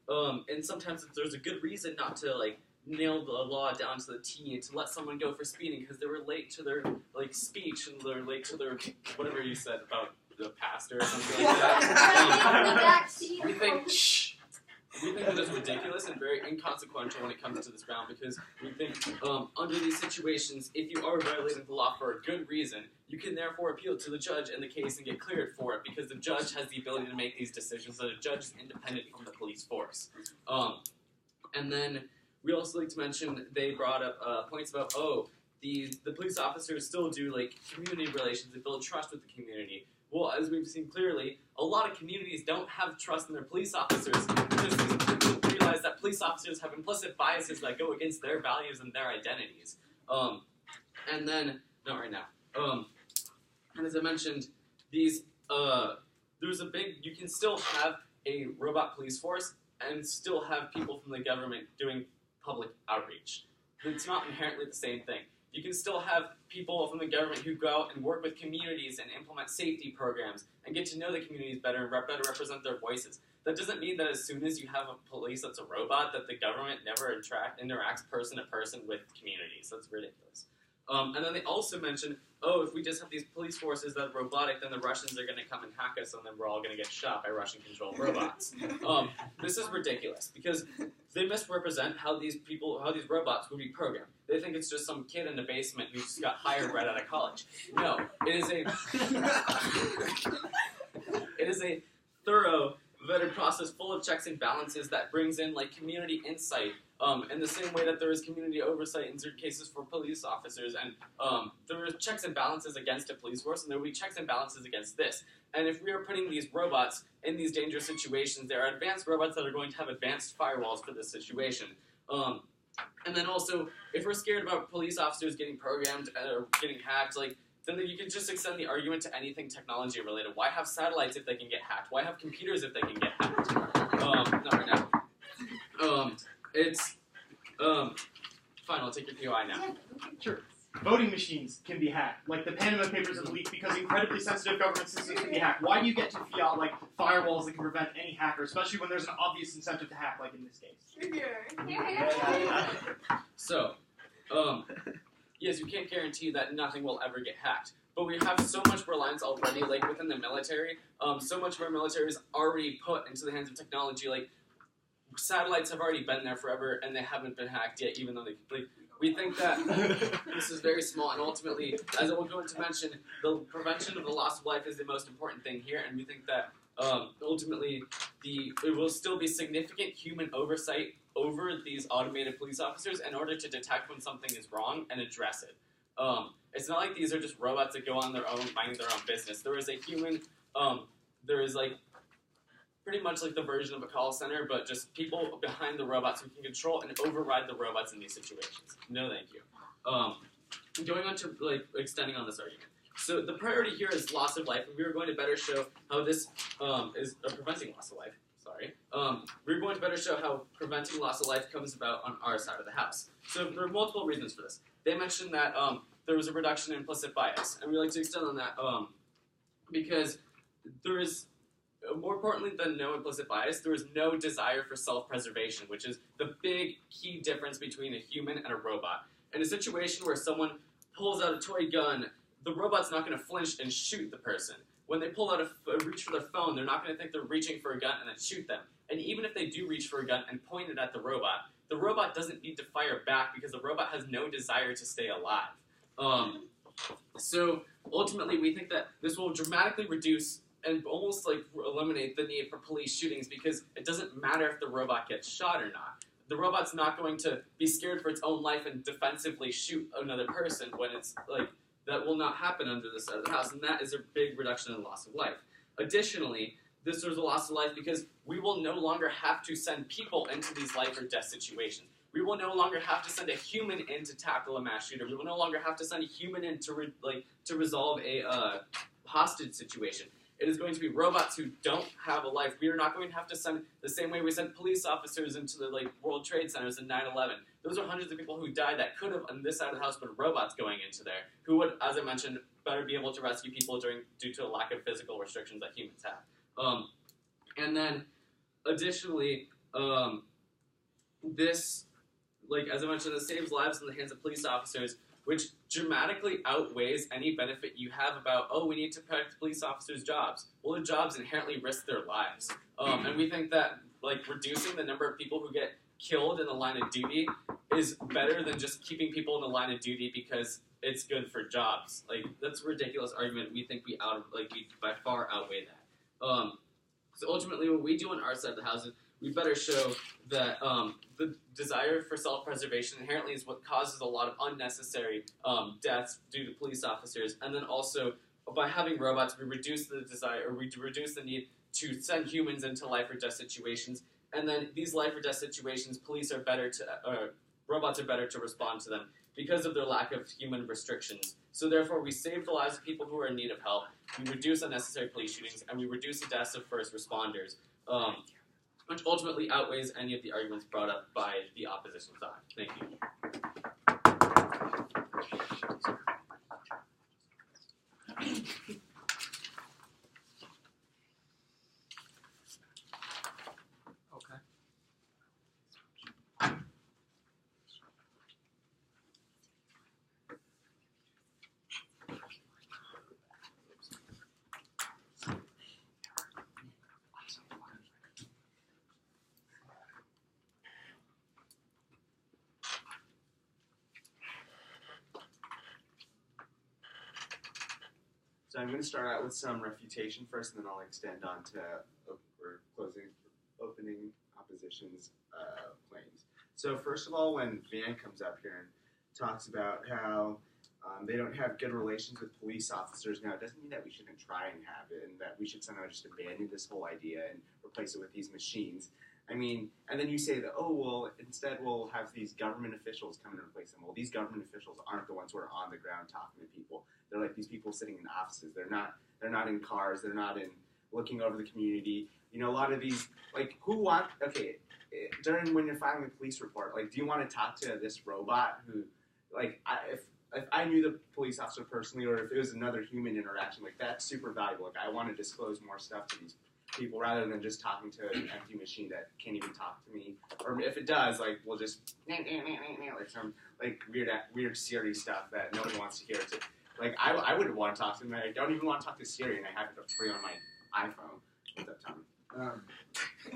Speaker 7: and sometimes there's a good reason not to nail the law down to the T and to let someone go for speeding because they were late to their speech and they're late to their whatever you said about the pastor or something like that. We think that is ridiculous and very inconsequential when it comes to this round because we think under these situations, if you are violating the law for a good reason, you can therefore appeal to the judge in the case and get cleared for it because the judge has the ability to make these decisions so the judge is independent from the police force. And then we also like to mention they brought up points about, the police officers still do community relations and build trust with the community. Well, as we've seen clearly, a lot of communities don't have trust in their police officers because these people realize that police officers have implicit biases that go against their values and their identities. And then, not right now. And as I mentioned, you can still have a robot police force and still have people from the government doing public outreach. It's not inherently the same thing. You can still have people from the government who go out and work with communities and implement safety programs and get to know the communities better and better represent their voices. That doesn't mean that as soon as you have a police that's a robot, that the government never interacts person to person with communities. That's ridiculous. And then they also mentioned, if we just have these police forces that are robotic, then the Russians are going to come and hack us, and then we're all going to get shot by Russian-controlled robots. This is ridiculous, because they misrepresent how these robots would be programmed. They think it's just some kid in the basement who just got hired right out of college. No, it is a thorough, vetted process full of checks and balances that brings in community insight. In the same way that there is community oversight in certain cases for police officers, and there are checks and balances against a police force, and there will be checks and balances against this. And if we are putting these robots in these dangerous situations, there are advanced robots that are going to have advanced firewalls for this situation. And then also, if we're scared about police officers getting programmed or getting hacked, then you can just extend the argument to anything technology related. Why have satellites if they can get hacked? Why have computers if they can get hacked? Not right now. Fine, I'll take your POI now.
Speaker 1: Sure. Voting machines can be hacked. The Panama Papers have leaked because incredibly sensitive government systems can be hacked. Why do you get to fiat firewalls that can prevent any hacker, especially when there's an obvious incentive to hack, in this case?
Speaker 2: So, yes, you can't guarantee that nothing will ever get hacked. But we have so much reliance already, within the military. So much of our military is already put into the hands of technology. Satellites have already been there forever, and they haven't been hacked yet, even though we think that this is very small, and ultimately, as I will go into mention, the prevention of the loss of life is the most important thing here, and we think that ultimately it will still be significant human oversight over these automated police officers in order to detect when something is wrong and address it. It's not like these are just robots that go on their own, minding their own business. There is a human, there is pretty much the version of a call center, but just people behind the robots who can control and override the robots in these situations. No, thank you. Going on to extending on this argument. So the priority here is loss of life, and we are going to better show how this is preventing loss of life. Sorry. We're going to better show how preventing loss of life comes about on our side of the house. So there are multiple reasons for this. They mentioned that there was a reduction in implicit bias, and we like to extend on that because there is. More importantly than no implicit bias, there is no desire for self-preservation, which is the big key difference between a human and a robot. In a situation where someone pulls out a toy gun, the robot's not going to flinch and shoot the person. When they pull out reach for their phone, they're not going to think they're reaching for a gun and then shoot them. A
Speaker 7: And even if they do reach for a gun and point it at the robot doesn't need to fire back because the robot has no desire to stay alive. So ultimately, we think that this will dramatically reduce and almost like eliminate the need for police shootings because it doesn't matter if the robot gets shot or not. The robot's not going to be scared for its own life and defensively shoot another person when it's like that will not happen under the side of the house, and that is a big reduction in loss of life. Additionally, this is a loss of life because we will no longer have to send people into these life or death situations. We will no longer have to send a human in to tackle a mass shooter. We will no longer have to send a human in to resolve a hostage situation. It is going to be robots who don't have a life. We are not going to have to send the same way we sent police officers into the World Trade Centers in 9/11. Those are hundreds of people who died that could have on this side of the house been robots going into there who would, as I mentioned, better be able to rescue people due to a lack of physical restrictions that humans have. And then, additionally, this, as I mentioned, this saves lives in the hands of police officers, which dramatically outweighs any benefit you have about, we need to protect police officers' jobs. Well, their jobs inherently risk their lives. And we think that, reducing the number of people who get killed in the line of duty is better than just keeping people in the line of duty because it's good for jobs. That's a ridiculous argument. We think we by far outweigh that. So ultimately, what we do on our side of the house is we better show that the desire for self-preservation inherently is what causes a lot of unnecessary deaths due to police officers, and then also by having robots, we reduce the desire, or we reduce the need to send humans into life or death situations, and then these life or death situations, robots are better to respond to them because of their lack of human restrictions. So therefore, we save the lives of people who are in need of help, we reduce unnecessary police shootings, and we reduce the deaths of first responders, which ultimately outweighs any of the arguments brought up by the opposition side. Thank you.
Speaker 2: Okay.
Speaker 8: So I'm going to start out with some refutation first, and then I'll extend on to opening opposition's claims. So first of all, when Van comes up here and talks about how they don't have good relations with police officers, now it doesn't mean that we shouldn't try and have it, and that we should somehow just abandon this whole idea and replace it with these machines. I mean, and then you say that, instead we'll have these government officials come in and replace them. Well, these government officials aren't the ones who are on the ground talking to people. They're like these people sitting in offices. They're not in cars. They're not in looking over the community. You know, a lot of these, during when you're filing a police report, do you want to talk to this robot who, if I knew the police officer personally, or if it was another human interaction, that's super valuable. I want to disclose more stuff to these people rather than just talking to an empty machine that can't even talk to me. Or if it does, we'll just some weird Siri stuff that no one wants to hear. I wouldn't want to talk to them. I don't even want to talk to Siri, and I have it free on my iPhone at that time.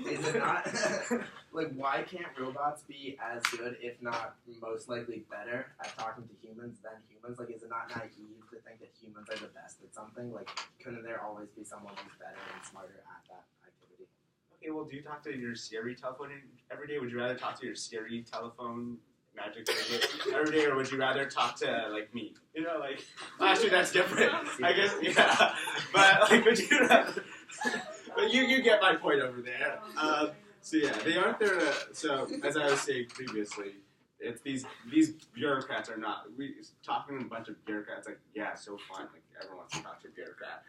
Speaker 9: Is it not? Why can't robots be as good, if not most likely better, at talking to humans than humans? Is it not naive to think that humans are the best at something? Couldn't there always be someone who's better and smarter at that activity?
Speaker 8: Okay, well, do you talk to your Siri telephone every day? Would you rather talk to your Siri telephone magic every day, or would you rather talk to, me? Actually, that's different. I guess, yeah. But, would you rather... But you get my point over there. So yeah, they aren't there to, so as I was saying previously, it's these bureaucrats are not, talking to a bunch of bureaucrats, so fun, everyone wants to talk to a bureaucrat.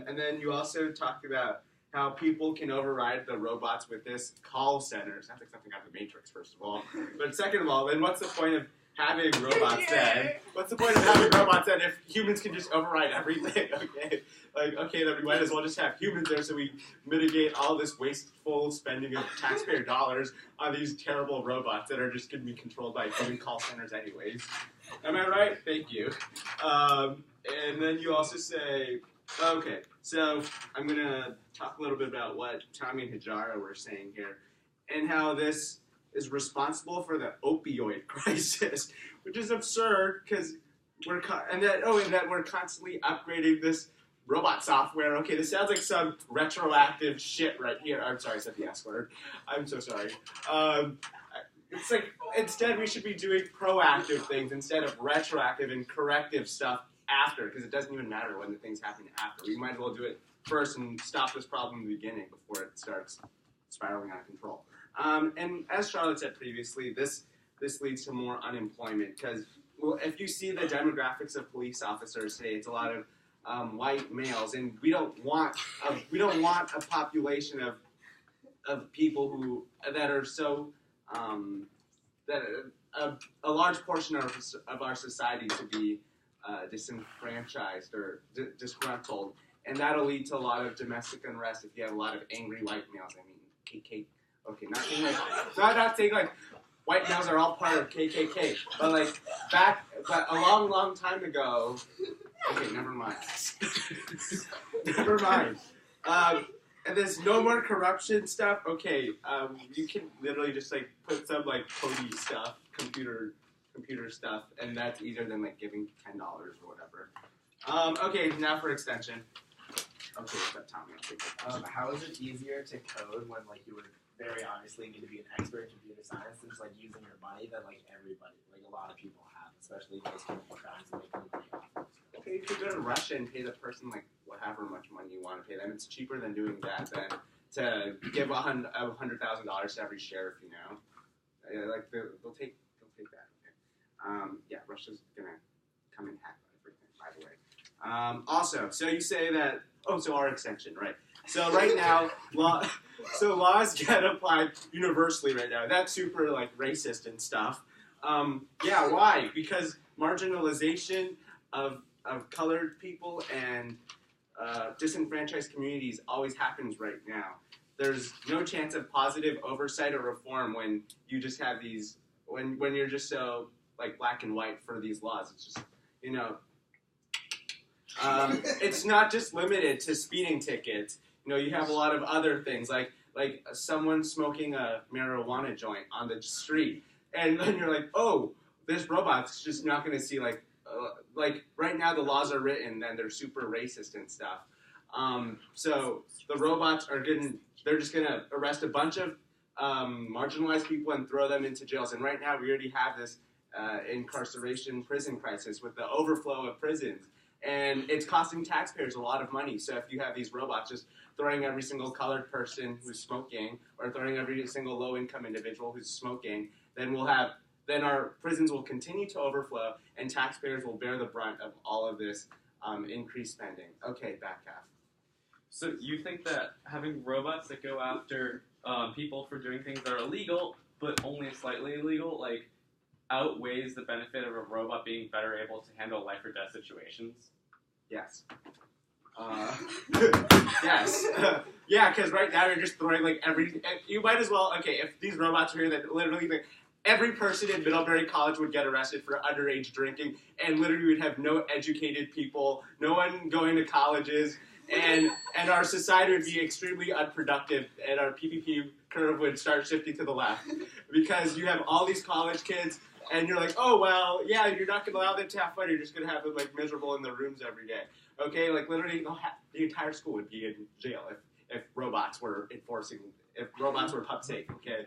Speaker 8: And then you also talked about how people can override the robots with this call center. Sounds like something out of the Matrix, first of all. But second of all, then what's the point of having robots then? What's the point of having robots then if humans can just override everything? Okay, then we might as well just have humans there so we mitigate all this wasteful spending of taxpayer dollars on these terrible robots that are just going to be controlled by human call centers anyways. Am I right? Thank you. And then you also say Okay, so I'm gonna talk a little bit about what Tommy and Hajara were saying here, and how this is responsible for the opioid crisis, which is absurd because and that we're constantly upgrading this robot software. Okay, this sounds like some retroactive shit right here. I'm sorry, I said the S word. I'm so sorry. It's like instead we should be doing proactive things instead of retroactive and corrective stuff after, because it doesn't even matter when the things happen after. We might as well do it first and stop this problem in the beginning before it starts spiraling out of control. And as Charlotte said previously, this leads to more unemployment because, well, if you see the demographics of police officers today, it's a lot of white males, and we don't want a population of people that are so that a large portion of our society to be disenfranchised or disgruntled, and that'll lead to a lot of domestic unrest if you have a lot of angry white males. I mean, KKK. Okay, not saying like white males are all part of KKK, but a long time ago. Okay, never mind. Never mind. And there's no more corruption stuff. Okay, you can literally just like put some like codey stuff, computer stuff, and that's easier than like giving $10 or whatever. Okay, now for extension. Okay, that Tommy.
Speaker 9: How is it easier to code when like you would very obviously need to be an expert in computer science and it's like using your money that like everybody, like a lot of people have, especially those committing crimes and making money off of.
Speaker 8: Okay, you could go to Russia and pay the person like however much money you want to pay them. It's cheaper than doing that than to give $100,000 to every sheriff. You know, like they'll take that. Okay. Yeah, Russia's gonna come and hack everything. By the way. Also, so you say that. Oh, so our extension, right? So right now, laws get applied universally right now. That's super like racist and stuff. Yeah, why? Because marginalization of colored people and disenfranchised communities always happens right now. There's no chance of positive oversight or reform when you just have these, when you're just so like black and white for these laws. It's just, you know, it's not just limited to speeding tickets. You know, you have a lot of other things like someone smoking a marijuana joint on the street, and then you're like, oh, this robot's just not going to see like right now the laws are written and they're super racist and stuff. So the robots they're just going to arrest a bunch of marginalized people and throw them into jails. And right now we already have this incarceration prison crisis with the overflow of prisons. And it's costing taxpayers a lot of money. So if you have these robots just throwing every single colored person who's smoking or throwing every single low-income individual who's smoking, then our prisons will continue to overflow and taxpayers will bear the brunt of all of this increased spending. Okay, back half.
Speaker 7: So you think that having robots that go after people for doing things that are illegal, but only slightly illegal, like, outweighs the benefit of a robot being better able to handle life or death situations?
Speaker 8: Yes. Yes. Yeah, because right now you're just throwing like you might as well, okay, if these robots were here that literally like every person in Middlebury College would get arrested for underage drinking, and literally we'd have no educated people, no one going to colleges, and our society would be extremely unproductive, and our PPP curve would start shifting to the left because you have all these college kids. And you're like, oh, well, yeah, you're not going to allow them to have fun. You're just going to have them, like, miserable in their rooms every day. Okay? Like, literally, the entire school would be in jail if robots were pub safe, okay?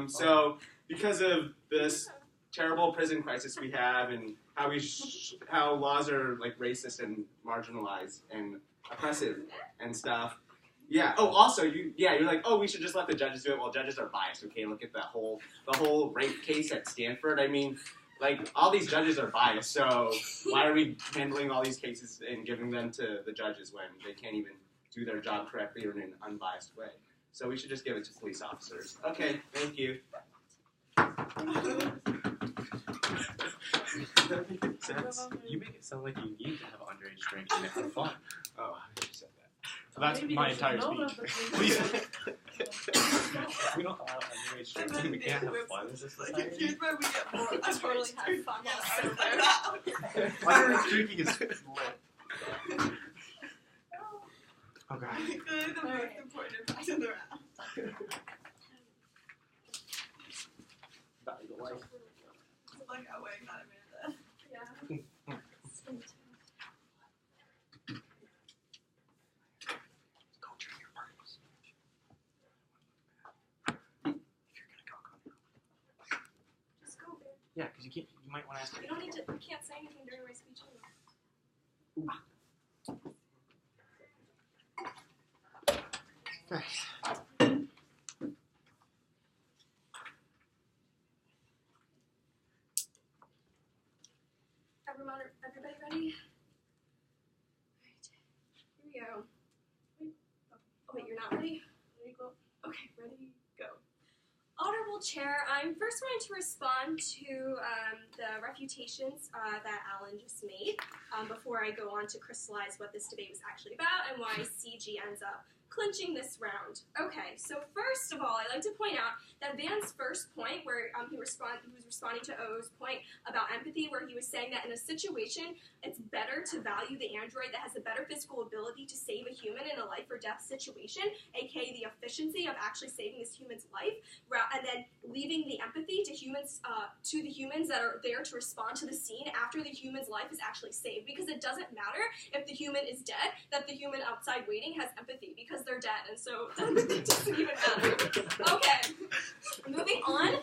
Speaker 8: So, because of this terrible prison crisis we have and how laws are, like, racist and marginalized and oppressive and stuff, yeah. Oh, also, you're like, oh, we should just let the judges do it. Well, judges are biased. Okay, look at the whole rape case at Stanford. I mean, like, all these judges are biased. So why are we handling all these cases and giving them to the judges when they can't even do their job correctly or in an unbiased way? So we should just give it to police officers. Okay, thank you.
Speaker 10: You make it sound like you need to have underage drinking to have fun.
Speaker 8: Oh, you said that.
Speaker 1: So that's my entire speech.
Speaker 10: If we don't allow underage drinking, we can't have fun as a society.
Speaker 3: Here's where we get more. I totally have fun while I'm there.
Speaker 10: Underage drinking is lit.
Speaker 1: Okay.
Speaker 3: Clearly the most important impact of the round.
Speaker 1: Value to life.
Speaker 3: Like outweighing that, Amanda.
Speaker 6: Yeah.
Speaker 1: Go during your parties. If you're gonna go.
Speaker 6: Just go there.
Speaker 1: Yeah, because you might want to ask.
Speaker 6: You don't need to. You can't say anything during my speech anyway.
Speaker 1: Okay.
Speaker 6: Everybody ready? Alright. Here we go. Oh wait, you're not ready? Ready to go? Okay, ready, go. Honorable Chair, I'm first going to respond to the refutations that Alan just made before I go on to crystallize what this debate was actually about and why CG ends up clinching this round. Okay, so first of all, I'd like to point out that Van's first point, where he was responding to O's point about empathy, where he was saying that in a situation, it's better to value the android that has a better physical ability to save a human in a life or death situation, aka the efficiency of actually saving this human's life, and then leaving the empathy to humans, to the humans that are there to respond to the scene after the human's life is actually saved. Because it doesn't matter if the human is dead, that the human outside waiting has empathy, because they're dead, and so empathy doesn't even matter. Okay, moving on.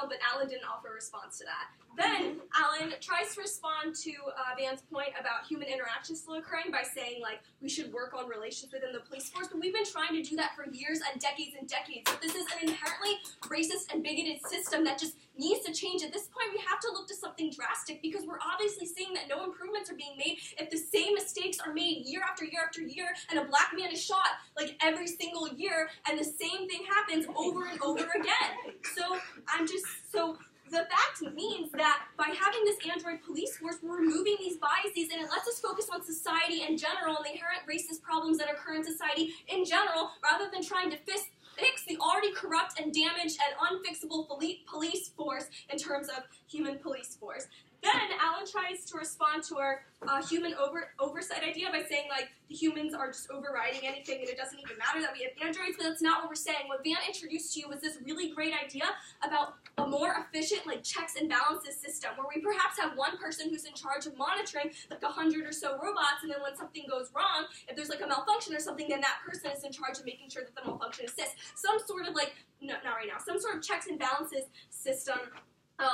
Speaker 6: But Alan didn't offer a response to that. Then Alan tries to respond to Van's point about human interaction still occurring by saying, like, we should work on relations within the police force, but we've been trying to do that for years and decades and decades. But this is an inherently racist and bigoted system that just needs to change. At this point, we have to look to something drastic, because we're obviously seeing that no improvements are being made if the same mistakes are made year after year after year, and a black man is shot like every single year, and the same thing happens over and over again. So the fact means that by having this android police force, we're removing these biases, and it lets us focus on society in general and the inherent racist problems that occur in society in general, rather than trying to fix the already corrupt and damaged and unfixable police force in terms of human police force. Then Alan tries to respond to our human oversight idea by saying, like, the humans are just overriding anything and it doesn't even matter that we have androids, but that's not what we're saying. What Van introduced to you was this really great idea about a more efficient, like, checks and balances system, where we perhaps have one person who's in charge of monitoring, like, 100 or so robots, and then when something goes wrong, if there's, like, a malfunction or something, then that person is in charge of making sure that the malfunction assists. Some sort of, like, no, not right now, some sort of checks and balances system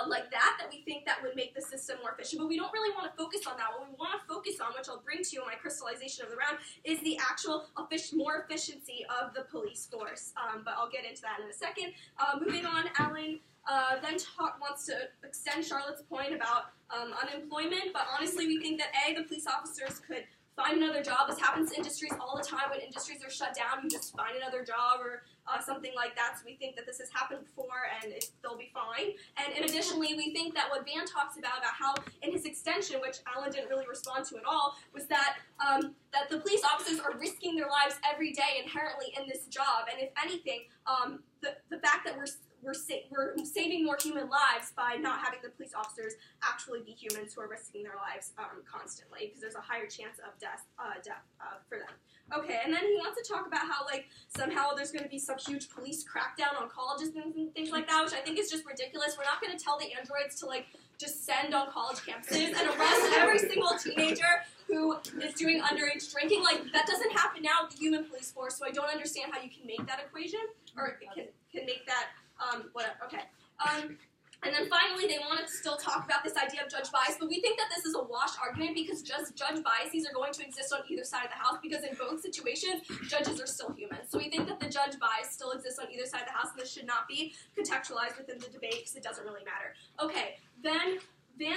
Speaker 6: like that we think that would make the system more efficient, but we don't really want to focus on that. What we want to focus on, which I'll bring to you in my crystallization of the round, is the actual more efficiency of the police force, but I'll get into that in a second. Moving on, Alan then wants to extend Charlotte's point about unemployment, but honestly we think that the police officers could find another job. This happens to industries all the time. When industries are shut down, you just find another job or something like that. So we think that this has happened before and they'll be fine. And additionally, we think that what Van talks about how in his extension, which Alan didn't really respond to at all, was that that the police officers are risking their lives every day inherently in this job. And if anything, the fact that we're saving more human lives by not having the police officers actually be humans who are risking their lives constantly, because there's a higher chance of death for them. Okay, and then he wants to talk about how, like, somehow there's going to be some huge police crackdown on colleges and things like that, which I think is just ridiculous. We're not going to tell the androids to, like, just send on college campuses and arrest every single teenager who is doing underage drinking. Like, that doesn't happen now with the human police force, so I don't understand how you can make that equation, or can make that, whatever, okay. And then finally, they want to still talk about this idea of judge bias, but we think that this is a wash argument, because just judge biases are going to exist on either side of the house, because in both situations, judges are still human. So we think that the judge bias still exists on either side of the house, and this should not be contextualized within the debate, because it doesn't really matter. Okay, then Van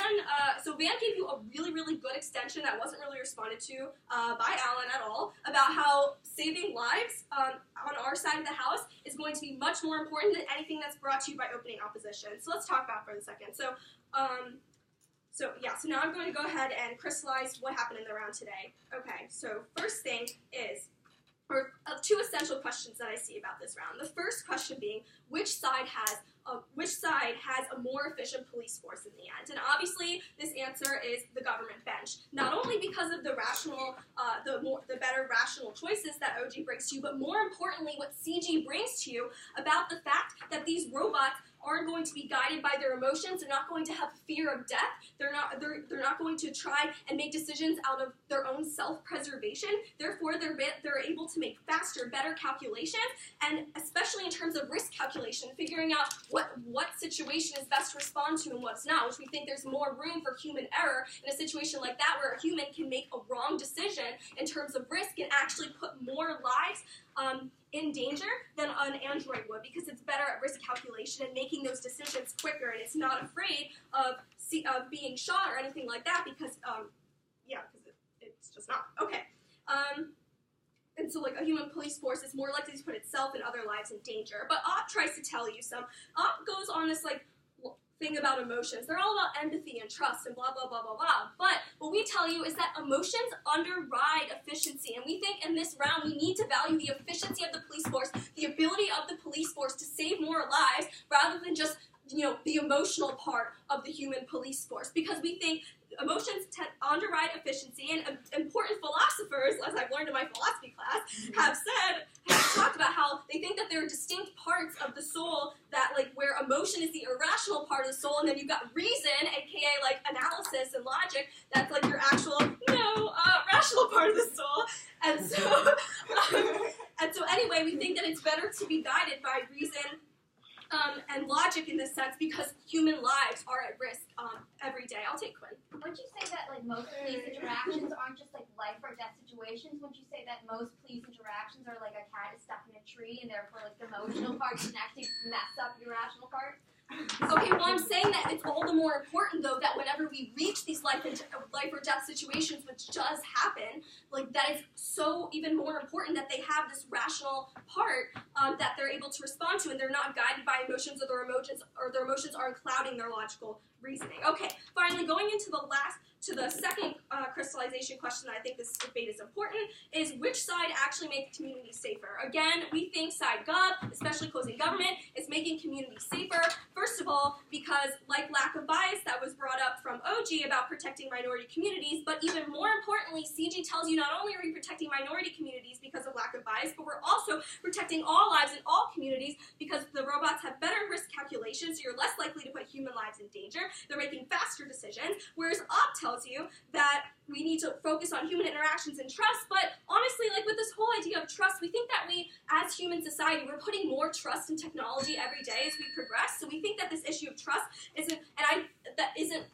Speaker 6: gave you a really, really good extension that wasn't really responded to by Alan at all, about how saving lives on our side of the house is going to be much more important than anything that's brought to you by opening opposition. So let's talk about it for a second. So now I'm going to go ahead and crystallize what happened in the round today. Okay, so first thing is, two essential questions that I see about this round. The first question being, which side has a more efficient police force in the end? And obviously, this answer is the government bench. Not only because of the better rational choices that OG brings to you, but more importantly, what CG brings to you about the fact that these robots aren't going to be guided by their emotions. They're not going to have fear of death. They're not going to try and make decisions out of their own self-preservation. Therefore, they're able to make faster, better calculations, and especially in terms of risk calculation, figuring out what situation is best to respond to and what's not, which we think there's more room for human error in a situation like that where a human can make a wrong decision in terms of risk and actually put more lives in danger than an android would, because it's better at risk calculation and making those decisions quicker, and it's not afraid of being shot or anything like that, because it's just not. Okay. And so, like, a human police force is more likely to put itself and other lives in danger. But Opp tries to tell you some. Opp goes on this, like, thing about emotions. They're all about empathy and trust and blah, blah, blah, blah, blah. But what we tell you is that emotions underride efficiency. And we think in this round we need to value the efficiency of the police force, the ability of the police force to save more lives, rather than just, the emotional part of the human police force. Because we think emotions underride efficiency, and important philosophers, as I've learned in my philosophy class, have talked about how they think that there are distinct parts of the soul that, like, where emotion is the irrational part of the soul, and then you've got reason, aka, like, analysis and logic, that's, like, your actual, rational part of the soul. And so anyway, we think that it's better to be guided by reason and logic in this sense, because human lives are at risk every day. I'll take Quinn.
Speaker 5: Wouldn't you say that, like, most police interactions aren't just, like, life or death situations? Wouldn't you say that most police interactions are like a cat is stuck in a tree, and therefore, like, the emotional part can actually mess up your rational part?
Speaker 6: Okay, well, I'm saying that it's all the more important, though, that whenever we reach these life or death situations, which does happen, like, that is so even more important that they have this rational part that they're able to respond to, and they're not guided by emotions, or their emotions aren't clouding their logical reasoning. Okay, finally, going into the second crystallization question that I think this debate is important, is which side actually makes communities safer? Again, we think side gov, especially closing government, is making communities safer. First of all, because, like, lack of bias that was brought up from OG about protecting minority communities, but even more importantly, CG tells you not only are we protecting minority communities because of lack of bias, but we're also protecting all lives in all communities, because the robots have better risk calculations, so you're less likely to put human lives in danger. They're making faster decisions, whereas Opp tells you that we need to focus on human interactions and trust. But honestly, like, with this whole idea of trust, we think that we, as human society, we're putting more trust in technology every day as we progress. So we think that this issue of trust isn't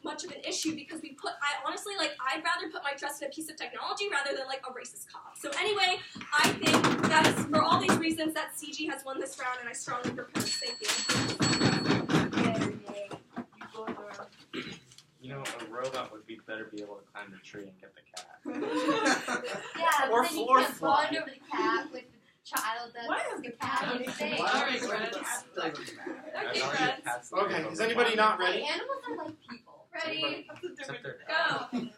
Speaker 6: much of an issue, because I'd rather put my trust in a piece of technology rather than, like, a racist cop. So anyway, I think that is, for all these reasons, that CG has won this round, and I strongly propose. Thank you.
Speaker 10: A robot would be better be able to climb the tree and get the cat.
Speaker 5: Yeah,
Speaker 8: Or
Speaker 5: but then you
Speaker 8: floor
Speaker 5: can't
Speaker 8: fly.
Speaker 5: bond over the cat with the child that's the cat in space.
Speaker 4: Alright, Brad.
Speaker 1: Okay, is anybody not ready?
Speaker 5: Like, animals are like people.
Speaker 6: Ready?
Speaker 10: Except they're
Speaker 6: Go.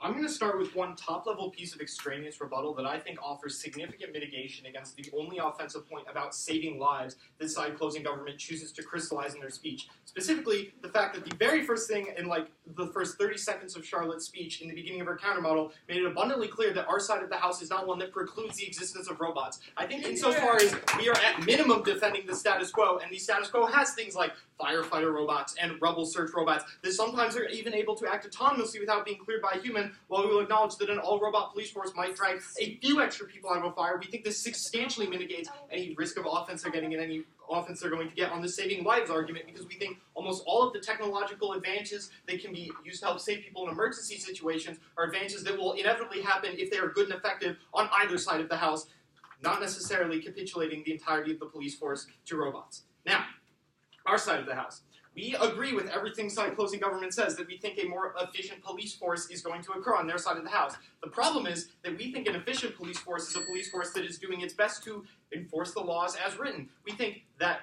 Speaker 1: I'm going to start with one top-level piece of extraneous rebuttal that I think offers significant mitigation against the only offensive point about saving lives that side-closing government chooses to crystallize in their speech. Specifically, the fact that the very first thing in, like, the first 30 seconds of Charlotte's speech in the beginning of her countermodel made it abundantly clear that our side of the house is not one that precludes the existence of robots. I think insofar as we are at minimum defending the status quo, and the status quo has things like firefighter robots and rubble search robots that sometimes are even able to act autonomously without being cleared by a human, while we will acknowledge that an all-robot police force might drag a few extra people out of a fire. We think this substantially mitigates any risk of offense they're getting and any offense they're going to get on the saving lives argument, because we think almost all of the technological advances that can be used to help save people in emergency situations are advances that will inevitably happen if they are good and effective on either side of the house, not necessarily capitulating the entirety of the police force to robots. Now, our side of the house. We agree with everything side-closing government says, that we think a more efficient police force is going to occur on their side of the house. The problem is that we think an efficient police force is a police force that is doing its best to enforce the laws as written. We think that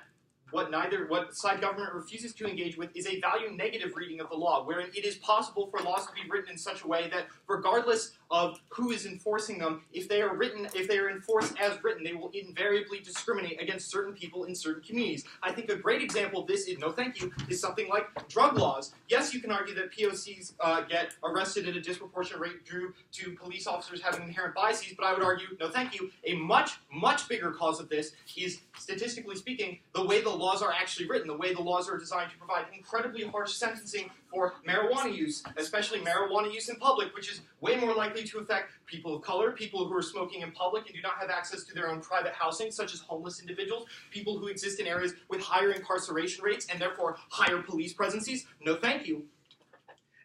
Speaker 1: what side government refuses to engage with is a value-negative reading of the law, wherein it is possible for laws to be written in such a way that, regardless of who is enforcing them, if they are enforced as written, they will invariably discriminate against certain people in certain communities. I think a great example of this is something like drug laws. Yes, you can argue that POCs get arrested at a disproportionate rate due to police officers having inherent biases, but I would argue, no thank you, a much, much bigger cause of this is, statistically speaking, the way the laws are actually written, the way the laws are designed to provide incredibly harsh sentencing for marijuana use, especially marijuana use in public, which is way more likely to affect people of color, people who are smoking in public and do not have access to their own private housing, such as homeless individuals, people who exist in areas with higher incarceration rates and therefore higher police presences. No thank you.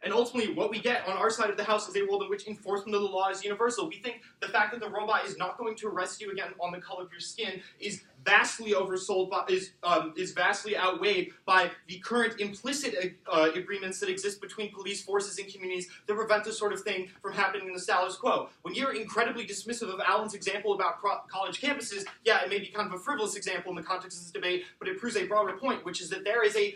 Speaker 1: And ultimately, what we get on our side of the house is a world in which enforcement of the law is universal. We think the fact that the robot is not going to arrest you again on the color of your skin is vastly oversold, is vastly outweighed by the current implicit agreements that exist between police forces and communities that prevent this sort of thing from happening in the status quo. When you're incredibly dismissive of Alan's example about college campuses, yeah, it may be kind of a frivolous example in the context of this debate, but it proves a broader point, which is that there is a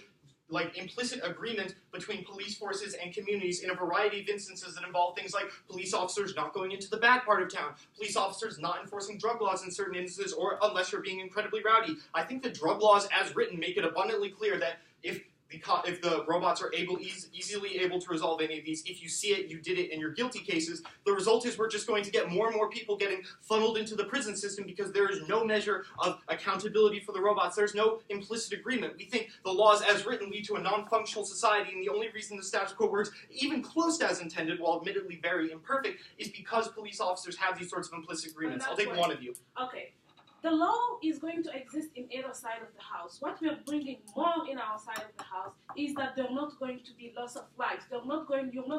Speaker 1: implicit agreement between police forces and communities in a variety of instances that involve things like police officers not going into the bad part of town, police officers not enforcing drug laws in certain instances, or unless you're being incredibly rowdy. I think the drug laws as written make it abundantly clear that if the robots are easily able to resolve any of these, if you see it, you did it in your guilty cases, the result is we're just going to get more and more people getting funneled into the prison system because there is no measure of accountability for the robots. There's no implicit agreement. We think the laws as written lead to a non-functional society, and the only reason the status quo works even close to as intended, while admittedly very imperfect, is because police officers have these sorts of implicit agreements. I'll take one of you.
Speaker 4: Okay. The law is going to exist in either side of the house. What we are bringing more in our side of the house is that there are not going to be loss of lives. You're not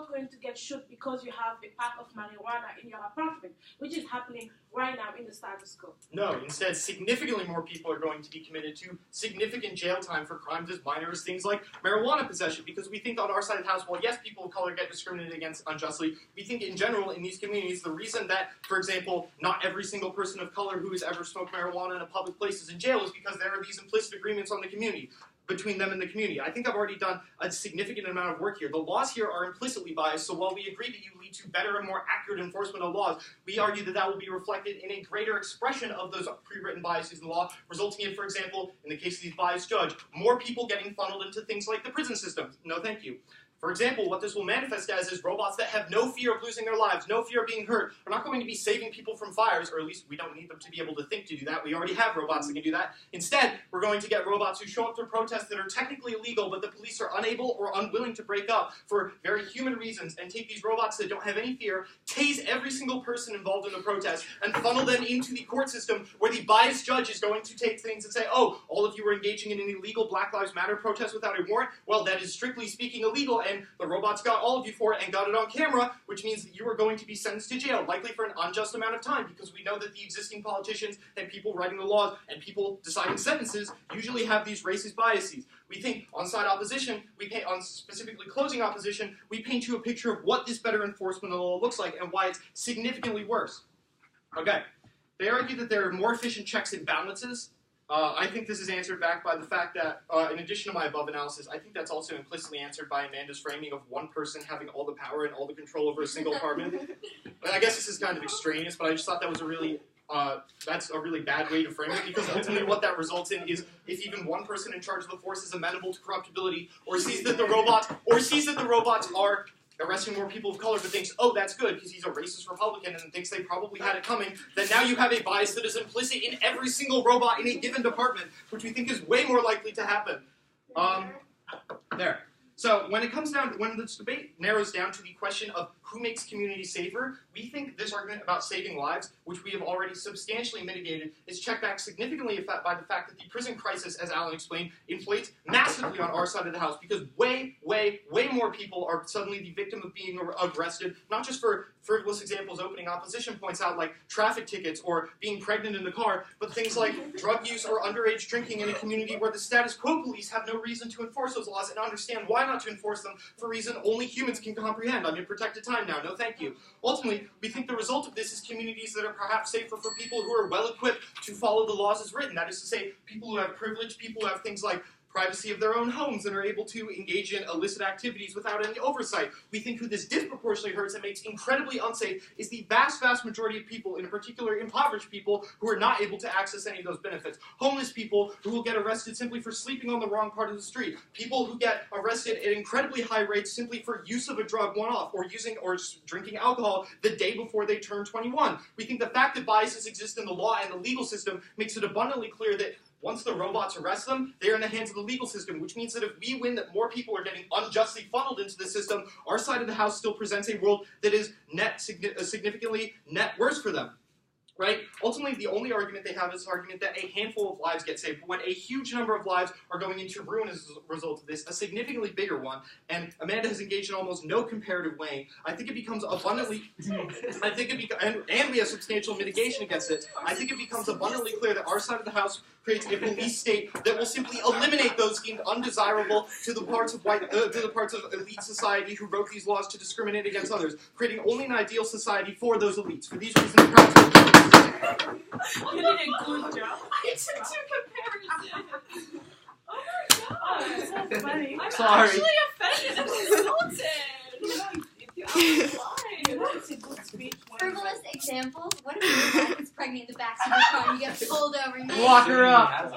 Speaker 4: going to get shot because you have a pack of marijuana in your apartment, which is happening right now in the status quo.
Speaker 1: No, instead, significantly more people are going to be committed to significant jail time for crimes as minor as things like marijuana possession, because we think on our side of the house, well, yes, people of color get discriminated against unjustly. We think in general in these communities, the reason that, for example, not every single person of color who has ever smoked marijuana in a public place is in jail is because there are these implicit agreements on the community, between them and the community. I think I've already done a significant amount of work here. The laws here are implicitly biased, so while we agree that you lead to better and more accurate enforcement of laws, we argue that that will be reflected in a greater expression of those pre-written biases in the law, resulting in, for example, in the case of these biased judges, more people getting funneled into things like the prison system. No thank you. For example, what this will manifest as is robots that have no fear of losing their lives, no fear of being hurt, are not going to be saving people from fires, or at least we don't need them to be able to think to do that. We already have robots that can do that. Instead, we're going to get robots who show up to protests that are technically illegal, but the police are unable or unwilling to break up for very human reasons, and take these robots that don't have any fear, tase every single person involved in the protest, and funnel them into the court system where the biased judge is going to take things and say, oh, all of you are engaging in an illegal Black Lives Matter protest without a warrant? Well, that is strictly speaking illegal, and the robots got all of you for it and got it on camera, which means that you are going to be sentenced to jail, likely for an unjust amount of time, because we know that the existing politicians and people writing the laws and people deciding sentences usually have these racist biases. We think on side opposition, on specifically closing opposition, we paint you a picture of what this better enforcement of the law looks like and why it's significantly worse. Okay, they argue that there are more efficient checks and balances. I think this is answered back by the fact that, in addition to my above analysis, I think that's also implicitly answered by Amanda's framing of one person having all the power and all the control over a single apartment. I guess this is kind of extraneous, but I just thought that was that's a really bad way to frame it, because ultimately what that results in is if even one person in charge of the force is amenable to corruptibility, or sees that the robots are arresting more people of color, but thinks, oh, that's good, because he's a racist Republican and thinks they probably had it coming, then now you have a bias that is implicit in every single robot in a given department, which we think is way more likely to happen. There. So when this debate narrows down to the question of who makes communities safer, we think this argument about saving lives, which we have already substantially mitigated, is checked back significantly by the fact that the prison crisis, as Alan explained, inflates massively on our side of the house, because way, way, way more people are suddenly the victim of being arrested, not just for frivolous examples opening opposition points out, like traffic tickets or being pregnant in the car, but things like drug use or underage drinking in a community where the status quo police have no reason to enforce those laws and understand why not to enforce them for a reason only humans can comprehend. I'm in protected time. time now. No, thank you. Ultimately, we think the result of this is communities that are perhaps safer for people who are well-equipped to follow the laws as written. That is to say, people who have privilege, people who have things like privacy of their own homes and are able to engage in illicit activities without any oversight. We think who this disproportionately hurts and makes incredibly unsafe is the vast, vast majority of people, in particular impoverished people, who are not able to access any of those benefits. Homeless people who will get arrested simply for sleeping on the wrong part of the street. People who get arrested at incredibly high rates simply for use of a drug one-off or using or drinking alcohol the day before they turn 21. We think the fact that biases exist in the law and the legal system makes it abundantly clear that once the robots arrest them, they are in the hands of the legal system, which means that if we win that more people are getting unjustly funneled into the system, our side of the house still presents a world that is significantly net worse for them. Right? Ultimately, the only argument they have is the argument that a handful of lives get saved. But when a huge number of lives are going into ruin as a result of this, a significantly bigger one, and Amanda has engaged in almost no comparative weighing, I think it becomes abundantly, and we have substantial mitigation against it, I think it becomes abundantly clear that our side of the house creates a police state that will simply eliminate those deemed undesirable to the parts of elite society who wrote these laws to discriminate against others, creating only an ideal society for those elites. For these reasons,
Speaker 4: You did a good job.
Speaker 6: I took two comparisons. Oh my god.
Speaker 4: It's so funny.
Speaker 6: I'm
Speaker 1: Sorry.
Speaker 6: actually offended and insulted.
Speaker 4: It's a good speech.
Speaker 5: Frivolous examples. What if your wife is pregnant in the backseat of the car and you get pulled over and you
Speaker 1: Lock her up.